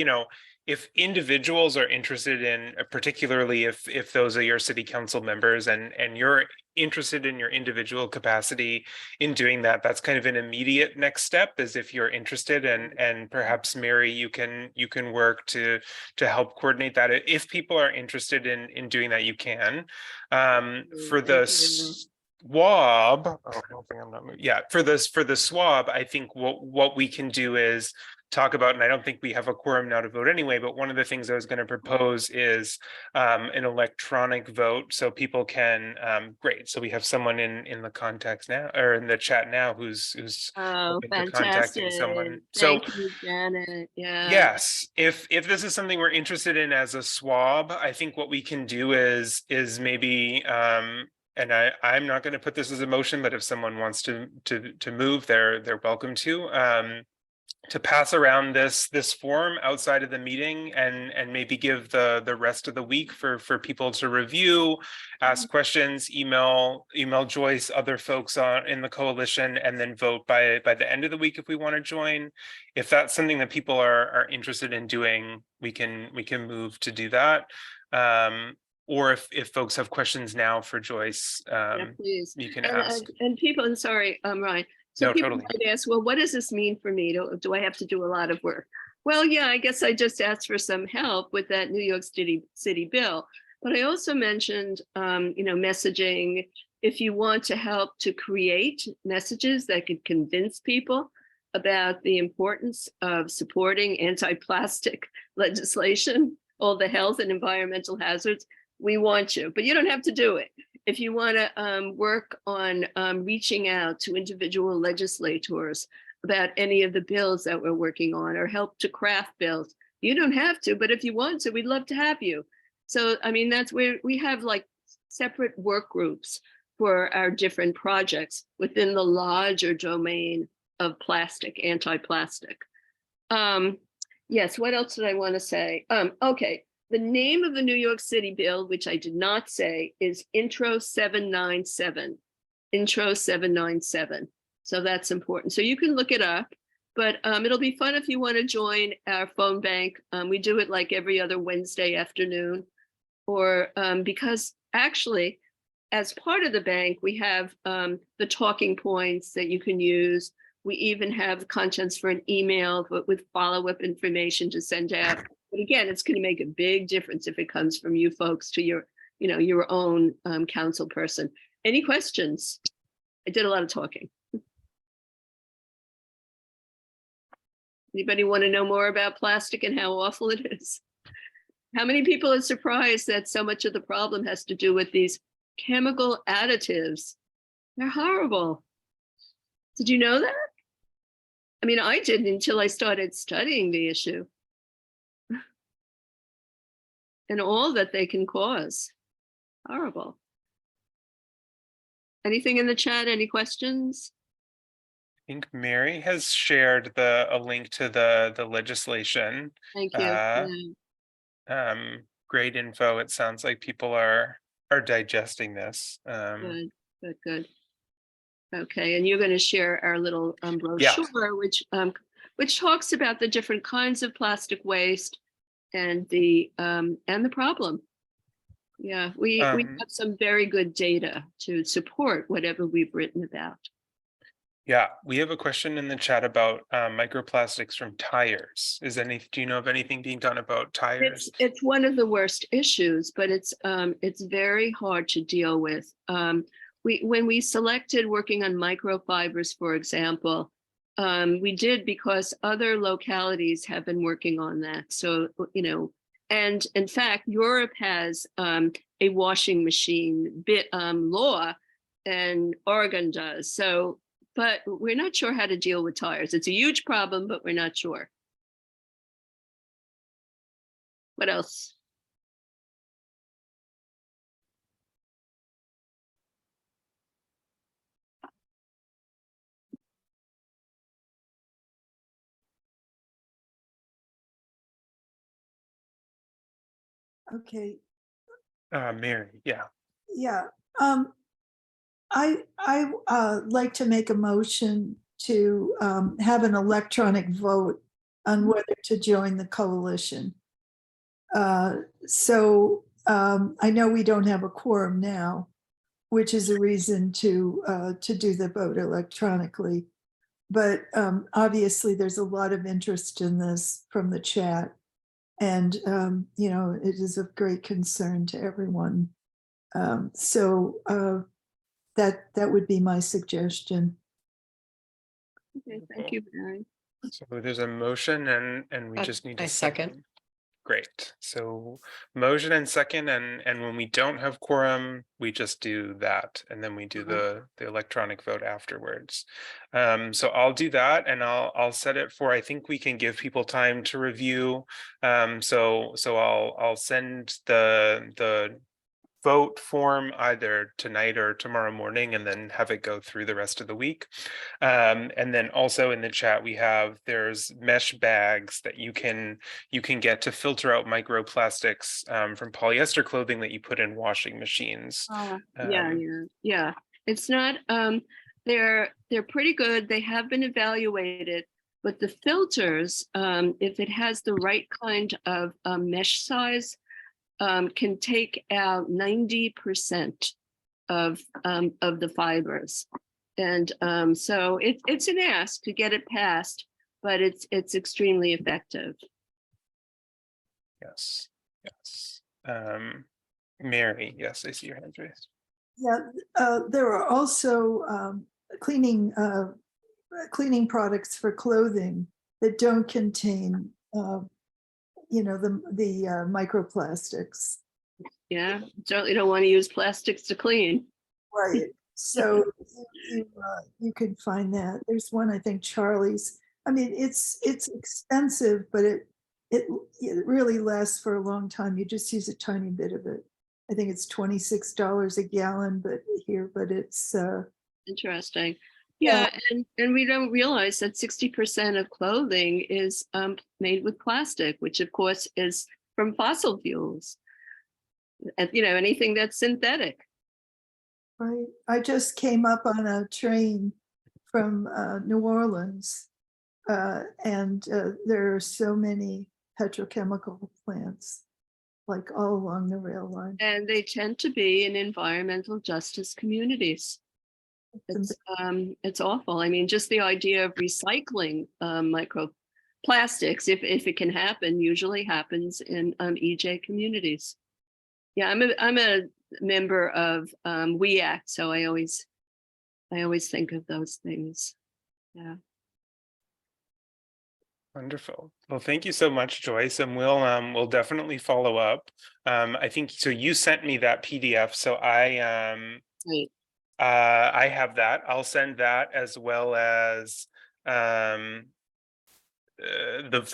if individuals are interested in, particularly if those are your city council members and you're interested in your individual capacity in doing that, that's kind of an immediate next step, is if you're interested, and perhaps Mary, you can work to help coordinate that. If people are interested in doing that, you can. For the SWAB, oh, hoping I'm not moving. Yeah, for the SWAB, I think what we can do is talk about, and I don't think we have a quorum now to vote anyway, but one of the things I was going to propose is an electronic vote, so people can great. So we have someone in the context now, or in the chat now, who's Oh, open to fantastic. contacting someone. Thank you, Janet. Yeah. Yes, if this is something we're interested in as a SWAB, I think what we can do is maybe and I'm not going to put this as a motion, but if someone wants to move, they're welcome to pass around this form outside of the meeting, and maybe give the rest of the week for people to review, ask questions, email Joyce, other folks in the coalition, and then vote by the end of the week if we want to join. If that's something that people are interested in doing, we can move to do that. Or if folks have questions now for Joyce, Yeah, please. you can And, ask. and people, and sorry, Ryan. So No, people totally. might ask, well, what does this mean for me? Do I have to do a lot of work? Well, yeah, I guess I just asked for some help with that New York City bill. But I also mentioned, messaging. If you want to help to create messages that could convince people about the importance of supporting anti-plastic legislation, all the health and environmental hazards, we want you, but you don't have to do it. If you want to work on reaching out to individual legislators about any of the bills that we're working on, or help to craft bills, you don't have to, but if you want to, we'd love to have you. So, I mean, that's where we have like separate work groups for our different projects within the larger domain of plastic, anti-plastic. Yes, what else did I want to say? Okay. The name of the New York City bill, which I did not say, is Intro 797. Intro 797. So that's important. So you can look it up, but it'll be fun if you want to join our phone bank. We do it like every other Wednesday afternoon, or because actually, as part of the bank, we have the talking points that you can use. We even have contents for an email, but with follow-up information to send out. But again, it's going to make a big difference if it comes from you folks to your own council person. Any questions? I did a lot of talking. Anybody want to know more about plastic and how awful it is? How many people are surprised that so much of the problem has to do with these chemical additives? They're horrible. Did you know that? I mean, I didn't until I started studying the issue. And all that they can cause. Horrible. Anything in the chat? Any questions? I think Mary has shared a link to the legislation. Thank you. Yeah. Great info. It sounds like people are digesting this. Good. Okay, and you're going to share our little brochure, which talks about the different kinds of plastic waste and the problem. Yeah, we have some very good data to support whatever we've written about. Yeah, we have a question in the chat about microplastics from tires. Do you know of anything being done about tires? It's one of the worst issues, but it's very hard to deal with. When we selected working on microfibers, for example, we did because other localities have been working on that. So, and in fact, Europe has a washing machine law, and Oregon does. So, but we're not sure how to deal with tires. It's a huge problem, but we're not sure. What else? Okay, Mary, yeah. yeah. I like to make a motion to have an electronic vote on whether to join the coalition. So I know we don't have a quorum now, which is a reason to do the vote electronically. But obviously, there's a lot of interest in this from the chat. And, you know, it is of great concern to everyone. So that would be my suggestion. Okay, thank you, Mary. So there's a motion and we just need I a second. Great. So motion and second, and when we don't have quorum, we just do that, and then we do the electronic vote afterwards. So I'll do that, and I'll set it for. I think we can give people time to review. So I'll send the vote form either tonight or tomorrow morning, and then have it go through the rest of the week. And then also in the chat, there's mesh bags that you can get to filter out microplastics from polyester clothing that you put in washing machines. Yeah. It's not, they're pretty good. They have been evaluated, but the filters, if it has the right kind of mesh size, can take out 90% of the fibers. And so it's an ask to get it passed, but it's extremely effective. Yes. Mary, yes, I see your hand raised. Yeah, there are also cleaning products for clothing that don't contain, you know, the microplastics. Yeah, certainly don't want to use plastics to clean. Right. So you can find that. There's one, I think, Charlie's. I mean, it's expensive, but it really lasts for a long time. You just use a tiny bit of it. I think it's $26 a gallon, but it's Interesting. Yeah, and we don't realize that 60% of clothing is made with plastic, which of course is from fossil fuels. And you know, anything that's synthetic. right. I just came up on a train from New Orleans, and there are so many petrochemical plants, like all along the rail line. And they tend to be in environmental justice communities. It's awful. I mean, just the idea of recycling microplastics, if it can happen, usually happens in EJ communities. Yeah, I'm a member of WEAC, so I always think of those things. Yeah. Wonderful. Well, thank you so much, Joyce, and we'll definitely follow up. I think so. You sent me that PDF, so Right. I have that. I'll send that as well as the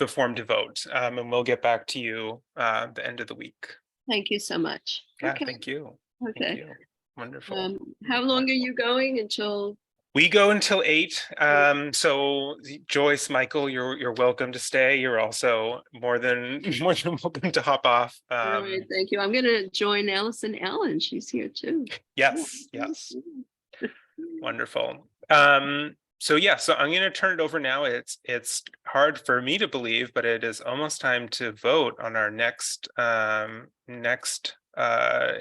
form to vote, and we'll get back to you the end of the week. Thank you so much. Yeah, Okay. thank you. Okay. Thank you. Wonderful. How long are you going until? We go until 8. So Joyce, Michael, you're welcome to stay. You're also more than welcome to hop off. All right, thank you. I'm going to join Allison Allen. She's here too. Yes. Wonderful. So I'm going to turn it over now. It's hard for me to believe, but it is almost time to vote on our next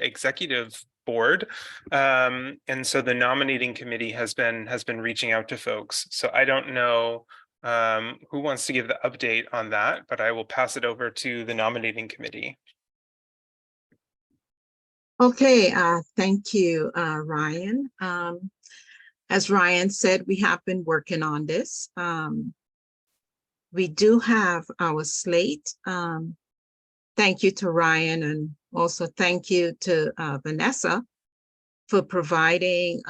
executive board. And so the nominating committee has been reaching out to folks. So I don't know who wants to give the update on that, but I will pass it over to the nominating committee. Okay, thank you, Ryan. As Ryan said, we have been working on this. We do have our slate. Thank you to Ryan, and also thank you to Vanessa for providing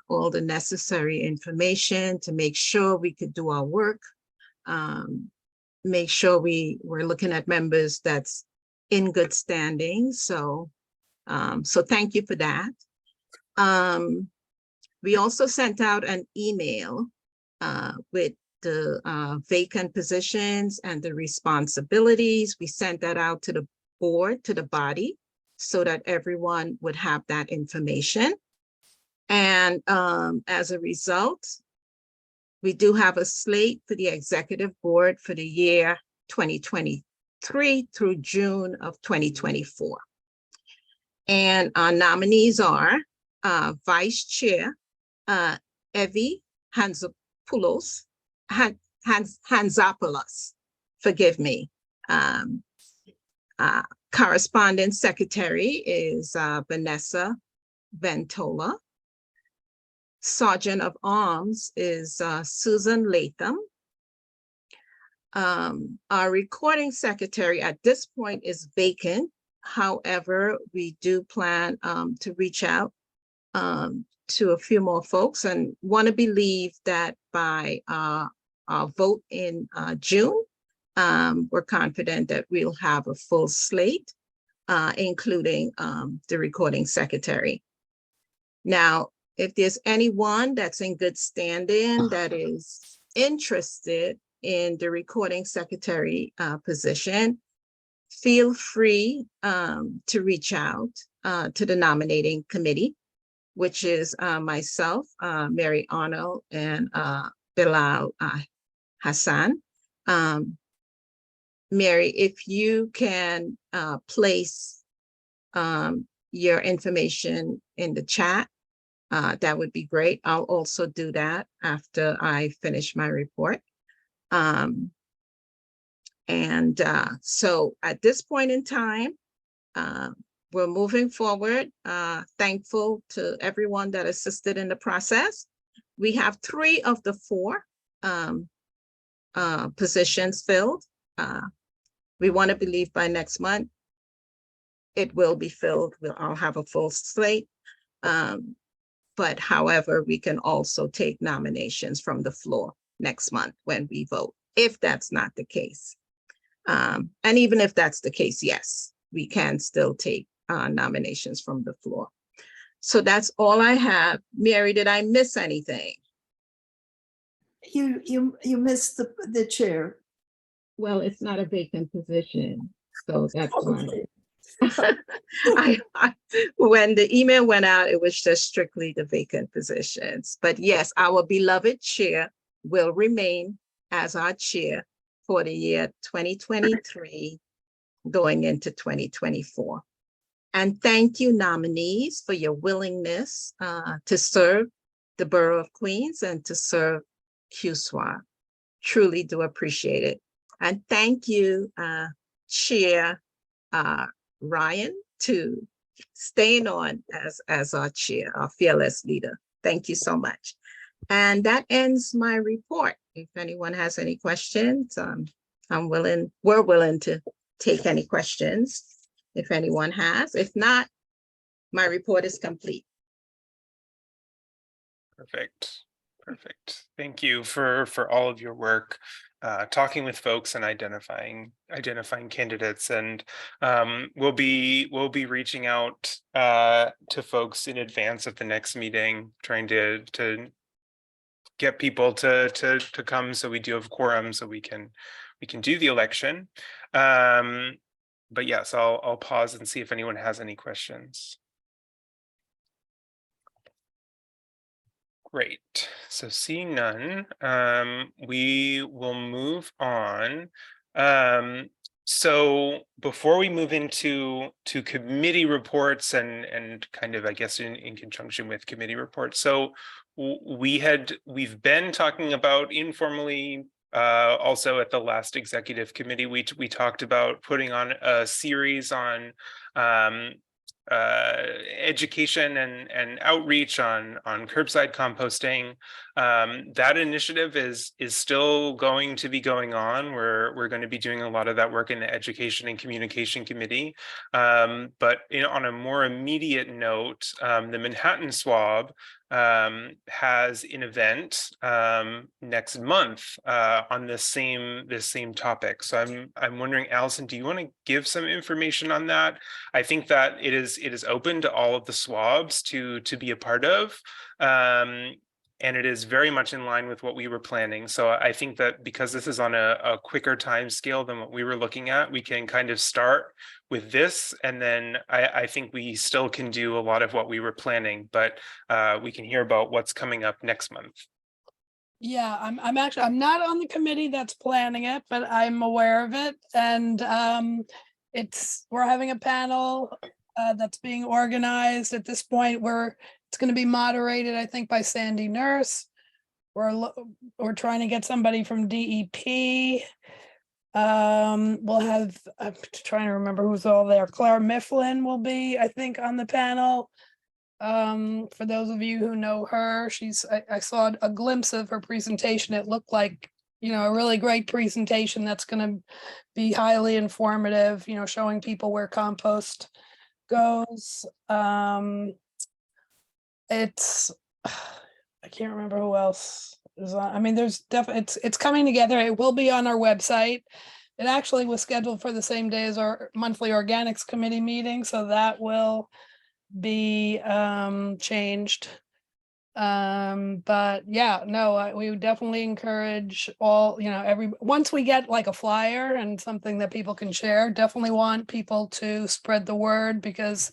all the necessary information to make sure we could do our work, make sure we were looking at members that's in good standing. So thank you for that. We also sent out an email with the vacant positions and the responsibilities. We sent that out to the board, to the body, so that everyone would have that information. And as a result, we do have a slate for the executive board for the year 2023 through June of 2024. And our nominees are Vice Chair, Evie Hanzopoulos, Hanzopoulos, forgive me. Correspondence Secretary is Vanessa Ventola. Sergeant of Arms is Susan Latham. Our recording secretary at this point is vacant. However, we do plan to reach out to a few more folks and want to believe that by our vote in June, we're confident that we'll have a full slate, including the recording secretary. Now, if there's anyone that's in good standing that is interested in the recording secretary position, feel free to reach out to the nominating committee, which is myself, Mary Arnold, and Bilal Hassan. Mary, if you can place your information in the chat, that would be great. I'll also do that after I finish my report. So at this point in time, we're moving forward. Thankful to everyone that assisted in the process. We have 3 of the 4 positions filled. We want to believe by next month it will be filled. I'll have a full slate. But however, we can also take nominations from the floor next month when we vote, if that's not the case. And even if that's the case, yes, we can still take nominations from the floor. So that's all I have. Mary, did I miss anything? You missed the chair. Well, it's not a vacant position, so that's why. Okay. When the email went out, it was just strictly the vacant positions. But yes, our beloved chair will remain as our chair for the year 2023 going into 2024. And thank you, nominees, for your willingness to serve the Borough of Queens and to serve SWAB. Truly do appreciate it. And thank you, Chair Ryan, to staying on as our chair, our fearless leader. Thank you so much. And that ends my report. If anyone has any questions, we're willing to take any questions if anyone has. If not, my report is complete. Perfect. Perfect. Thank you for all of your work, talking with folks and identifying candidates. And we'll be reaching out to folks in advance of the next meeting, trying to get people to come, so we do have quorum, so we can do the election. But yes, I'll pause and see if anyone has any questions. Great. So seeing none, we will move on. So before we move into committee reports and kind of, I guess, in conjunction with committee reports. So we've been talking about informally, also at the last executive committee, we talked about putting on a series on education and outreach on curbside composting. That initiative is still going to be going on. We're going to be doing a lot of that work in the Education and Communication Committee. But on a more immediate note, the Manhattan SWAB has an event next month on this same topic. So I'm wondering, Allison, do you want to give some information on that? I think that it is open to all of the SWABs to be a part of. And it is very much in line with what we were planning. So I think that because this is on a quicker time scale than what we were looking at, we can kind of start with this. And then I think we still can do a lot of what we were planning, but we can hear about what's coming up next month. Yeah, I'm not on the committee that's planning it, but I'm aware of it. And we're having a panel that's being organized. At this point, we're It's going to be moderated, I think, by Sandy Nurse. We're trying to get somebody from DEP. We'll have, I'm trying to remember who's all there. Claire Mifflin will be, I think, on the panel. For those of you who know her, I saw a glimpse of her presentation. It looked like, a really great presentation that's going to be highly informative, showing people where compost goes. I can't remember who else is on. I mean, there's definitely, it's coming together. It will be on our website. It actually was scheduled for the same day as our monthly organics committee meeting, so that will be changed. But yeah, no, we would definitely encourage all, once we get like a flyer and something that people can share, definitely want people to spread the word, because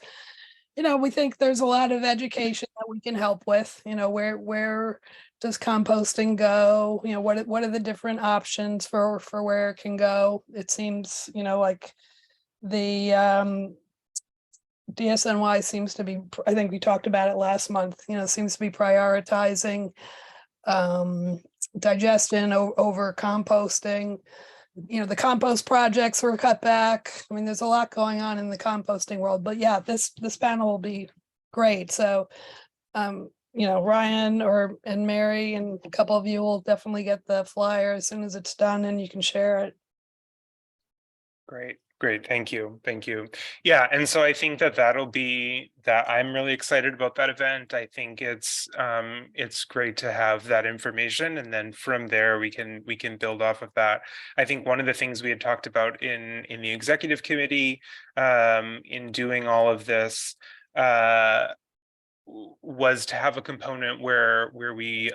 we think there's a lot of education that we can help with. Where does composting go? What are the different options for where it can go? It seems, like the DSNY seems to be, I think we talked about it last month, seems to be prioritizing digestion over composting. The compost projects were cut back. I mean, there's a lot going on in the composting world, but yeah, this panel will be great. So, Ryan and Mary and a couple of you will definitely get the flyer as soon as it's done and you can share it. Great. Thank you. Yeah. And so I think that'll be that. I'm really excited about that event. I think it's great to have that information. And then from there, we can build off of that. I think one of the things we had talked about in the executive committee in doing all of this was to have a component where we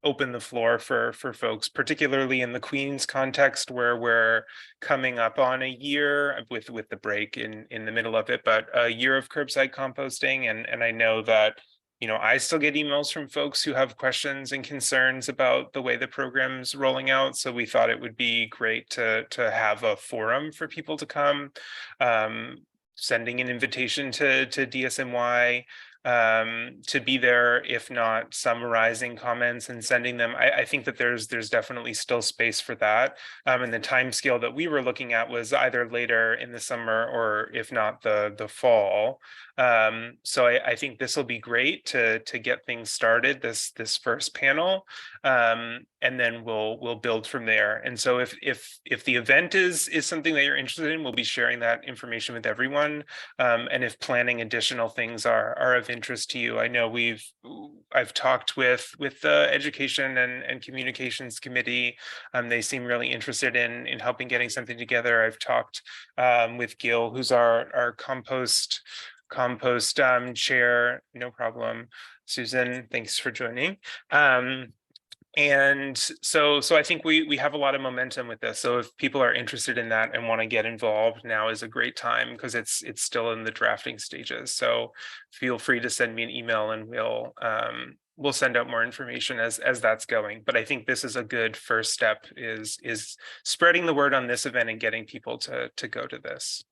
open the floor for folks, particularly in the Queens context, where we're coming up on a year with the break in the middle of it, but a year of curbside composting. And I know that, I still get emails from folks who have questions and concerns about the way the program's rolling out. So we thought it would be great to have a forum for people to come, sending an invitation to DSNY to be there, if not summarizing comments and sending them. I think that there's definitely still space for that. And the time scale that we were looking at was either later in the summer or if not the fall. So I think this will be great to get things started, this first panel. And then we'll build from there. And so if the event is something that you're interested in, we'll be sharing that information with everyone. And if planning additional things are of interest to you, I know I've talked with the Education and Communications Committee. They seem really interested in helping getting something together. I've talked with Gil, who's our compost chair. No problem. Susan, thanks for joining. And so I think we have a lot of momentum with this. So if people are interested in that and want to get involved, now is a great time, because it's still in the drafting stages. So feel free to send me an email and we'll send out more information as that's going. But I think this is a good first step, is spreading the word on this event and getting people to go to this.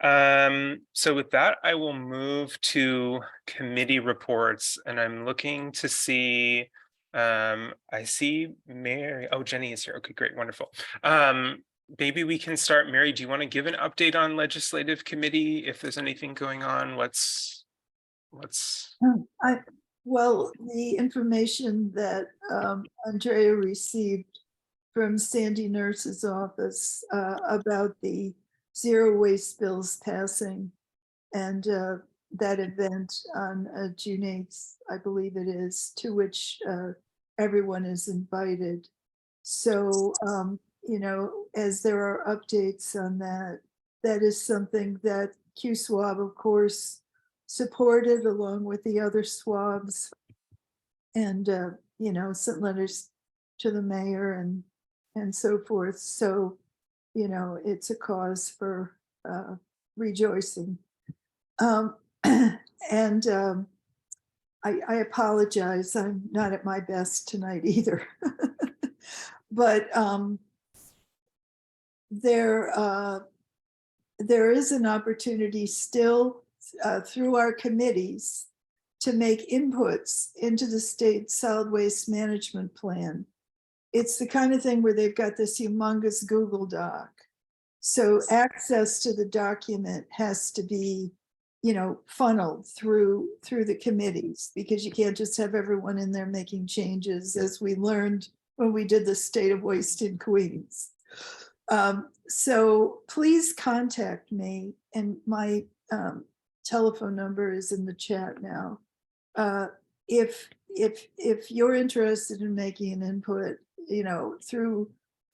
So with that, I will move to committee reports, and I'm looking to see, I see Mary. Oh, Jenny is here. Okay, great. Wonderful. Maybe we can start. Mary, do you want to give an update on legislative committee, if there's anything going on? Well, the information that Andrea received from Sandy Nurse's office about the zero waste bills passing, and that event on June 8th, I believe it is, to which everyone is invited. So, as there are updates on that, that is something that SWAB, of course, supported along with the other SWABs, and, sent letters to the mayor and so forth. So, it's a cause for rejoicing. And I apologize, I'm not at my best tonight either. But there is an opportunity still through our committees to make inputs into the state solid waste management plan. It's the kind of thing where they've got this humongous Google Doc. So access to the document has to be, you know, funneled through the committees, because you can't just have everyone in there making changes, as we learned when we did the state of waste in Queens. So please contact me, and my telephone number is in the chat now. If you're interested in making an input, you know, through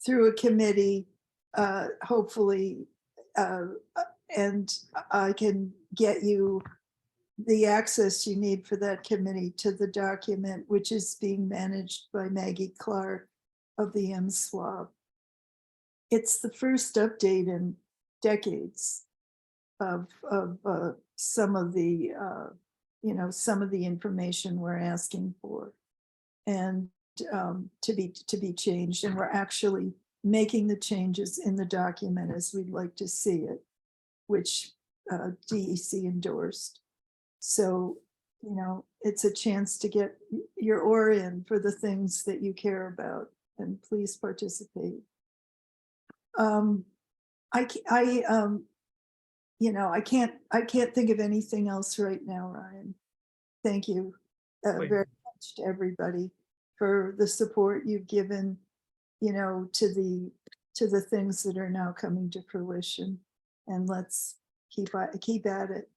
a committee, hopefully, and I can get you the access you need for that committee to the document, which is being managed by Maggie Clark of the SWAB. It's the first update in decades of some of the you know, some of the information we're asking for, and to be changed, and we're actually making the changes in the document as we'd like to see it, which DEC endorsed. So, you know, it's a chance to get your oar in for the things that you care about, and please participate. You know, I can't think of anything else right now, Ryan. Thank you very much to everybody for the support you've given, you know, to the things that are now coming to fruition, and let's keep at it.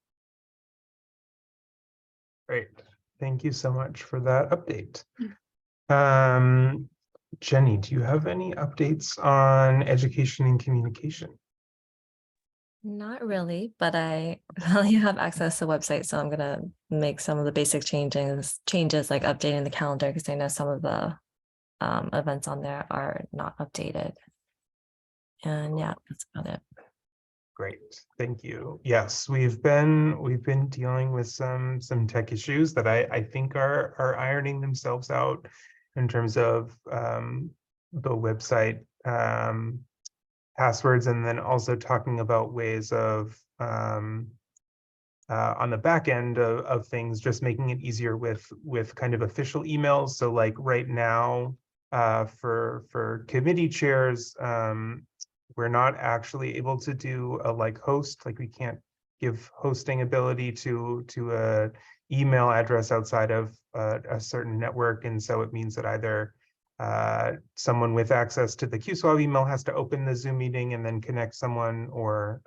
Great. Thank you so much for that update. Jenny, do you have any updates on education and communication? Not really, but I only have access to the website, so I'm gonna make some of the basic changes like updating the calendar, because I know some of the events on there are not updated. And yeah, that's about it. Great, thank you. Yes, we've been dealing with some tech issues that I think are ironing themselves out in terms of the website passwords, and then also talking about ways of on the back end of things, just making it easier with kind of official emails. So like right now, for committee chairs, we're not actually able to do a like host, like we can't give hosting ability to a email address outside of a certain network. And so it means that either someone with access to the QSWAB email has to open the Zoom meeting and then connect someone, or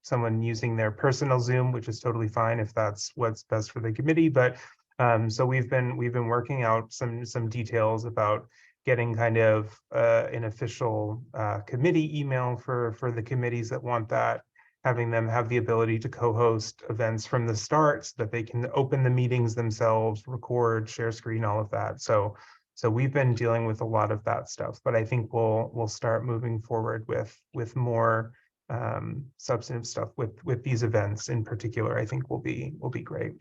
someone using their personal Zoom, which is totally fine if that's what's best for the committee. But so we've been working out some details about getting kind of an official committee email for the committees that want that, having them have the ability to co-host events from the start so that they can open the meetings themselves, record, share screen, all of that. So we've been dealing with a lot of that stuff, but I think we'll start moving forward with more substantive stuff with these events in particular. I think will be great.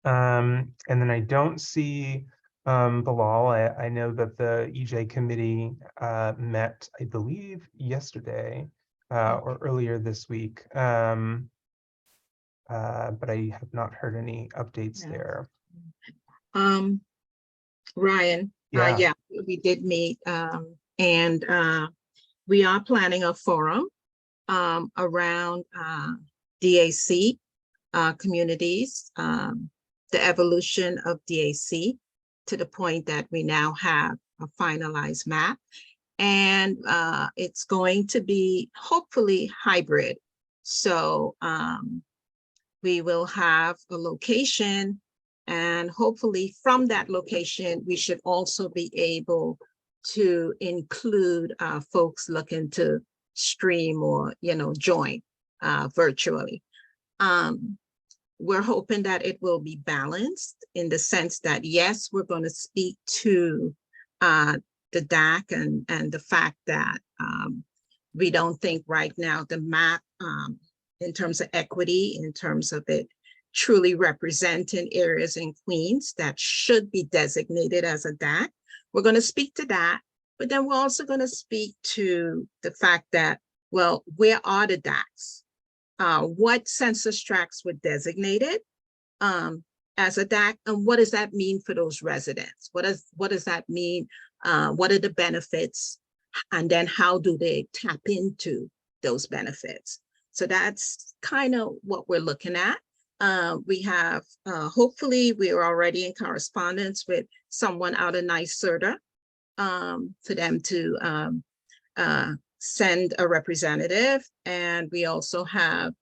And then I don't see Bilal. I know that the EJ committee met, I believe, yesterday or earlier this week, but I have not heard any updates there. Ryan, yeah, we did meet, and we are planning a forum around DAC communities, the evolution of DAC, to the point that we now have a finalized map, and it's going to be hopefully hybrid. So we will have a location, and hopefully from that location, we should also be able to include folks looking to stream or, you know, join virtually. We're hoping that it will be balanced in the sense that, yes, we're going to speak to the DAC and the fact that we don't think right now the map, in terms of equity, in terms of it truly representing areas in Queens that should be designated as a DAC. We're going to speak to that, but then we're also going to speak to the fact that, well, where are the DACs? What census tracts were designated? And as a DAC, and what does that mean for those residents? What does that mean? What are the benefits? And then how do they tap into those benefits? So that's kind of what we're looking at. We have, hopefully we are already in correspondence with someone out of NYSERDA for them to send a representative. And we also have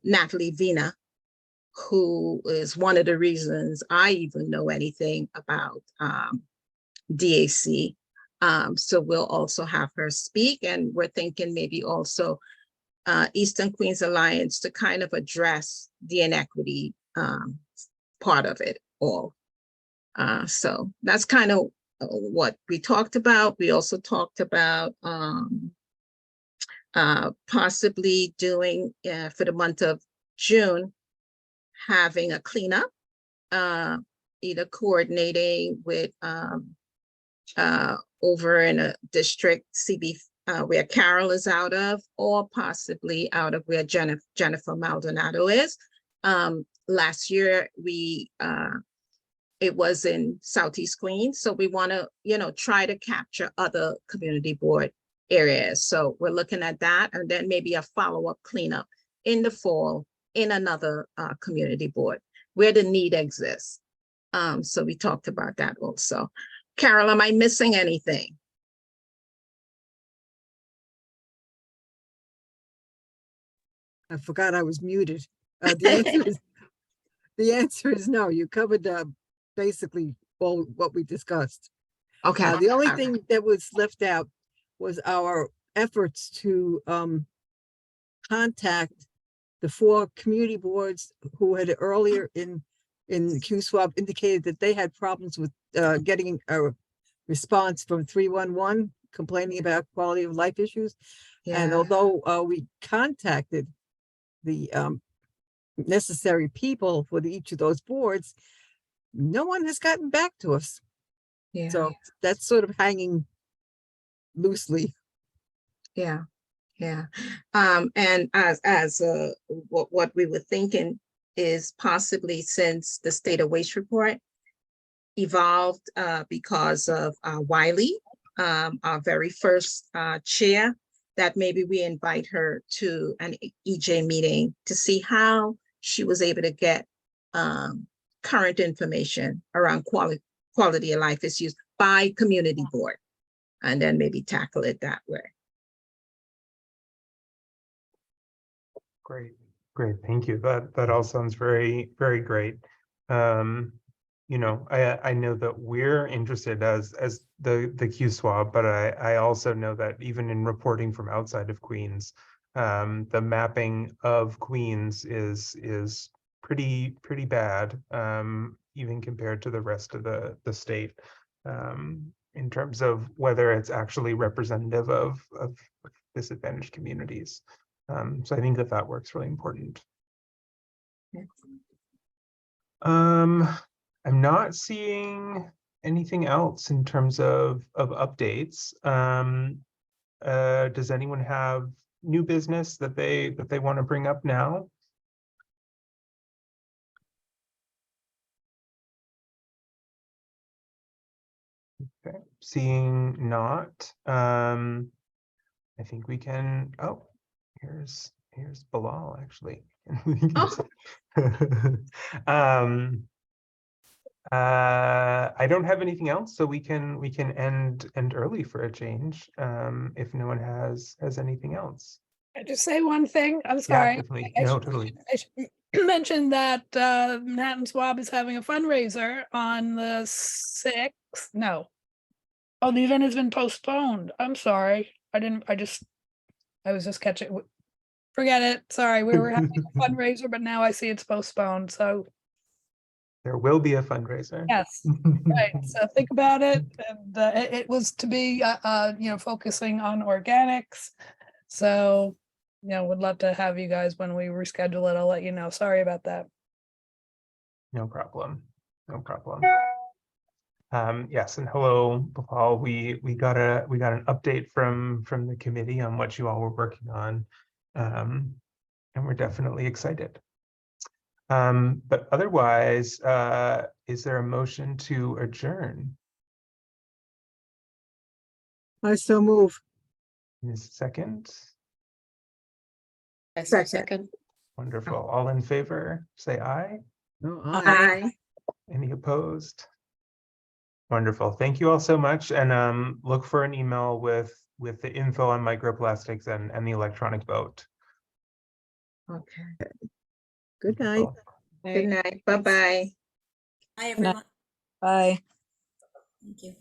Natalie Vina, who is one of the reasons I even know anything about DAC. So we'll also have her speak, and we're thinking maybe also Eastern Queens Alliance to kind of address the inequity part of it all. So that's kind of what we talked about. We also talked about possibly doing for the month of June, having a cleanup, either coordinating with over in a district CB where Carol is out of, or possibly out of where Jennifer Maldonado is. Last year it was in Southeast Queens, so we want to, you know, try to capture other community board areas. So we're looking at that, and then maybe a follow-up cleanup in the fall in another community board where the need exists. So we talked about that also. Carol, am I missing anything? I forgot I was muted. The answer is no. You covered basically all what we discussed. Okay. The only thing that was left out was our efforts to contact the 4 community boards who had earlier in SWAB indicated that they had problems with getting a response from 311 complaining about quality of life issues. Yeah. And although we contacted the necessary people for each of those boards, no one has gotten back to us. Yeah. So that's sort of hanging loosely. Yeah. Yeah. And as what we were thinking is possibly, since the state of waste report evolved because of Wiley, our very first chair, that maybe we invite her to an EJ meeting to see how she was able to get current information around quality of life issues by community board, and then maybe tackle it that way. Great, thank you. That all sounds very great. You know, I know that we're interested as the SWAB, but I also know that even in reporting from outside of Queens, the mapping of Queens is pretty bad, even compared to the rest of the state, in terms of whether it's actually representative of disadvantaged communities. So I think that work's really important. I'm not seeing anything else in terms of updates. Does anyone have new business that they want to bring up now? Okay, seeing not. I think we can. Oh, here's Bilal actually. I don't have anything else, so we can end early for a change, if no one has anything else. I just say one thing. I'm sorry. Yeah, definitely. No, totally. I should mention that Manhattan SWAB is having a fundraiser on the 6th. No. Oh, the event has been postponed. I'm sorry. I was just catching. Forget it. Sorry. We were having a fundraiser, but now I see it's postponed. So there will be a fundraiser. yes. Right. So think about it. And it was to be, focusing on organics. So, would love to have you guys when we reschedule it. I'll let you know. Sorry about that. No problem. No problem. Yes, and hello, Paul. We got an update from the committee on what you all were working on, and we're definitely excited. But otherwise, is there a motion to adjourn? I so move. Is second? Second. Wonderful. All in favor, say aye. No, Aye. Any opposed? Wonderful. Thank you all so much. And look for an email with the info on microplastics and the electronic vote. Okay. Good night. Wonderful. Good night. Bye-bye. Hi, everyone. Bye. Thank you.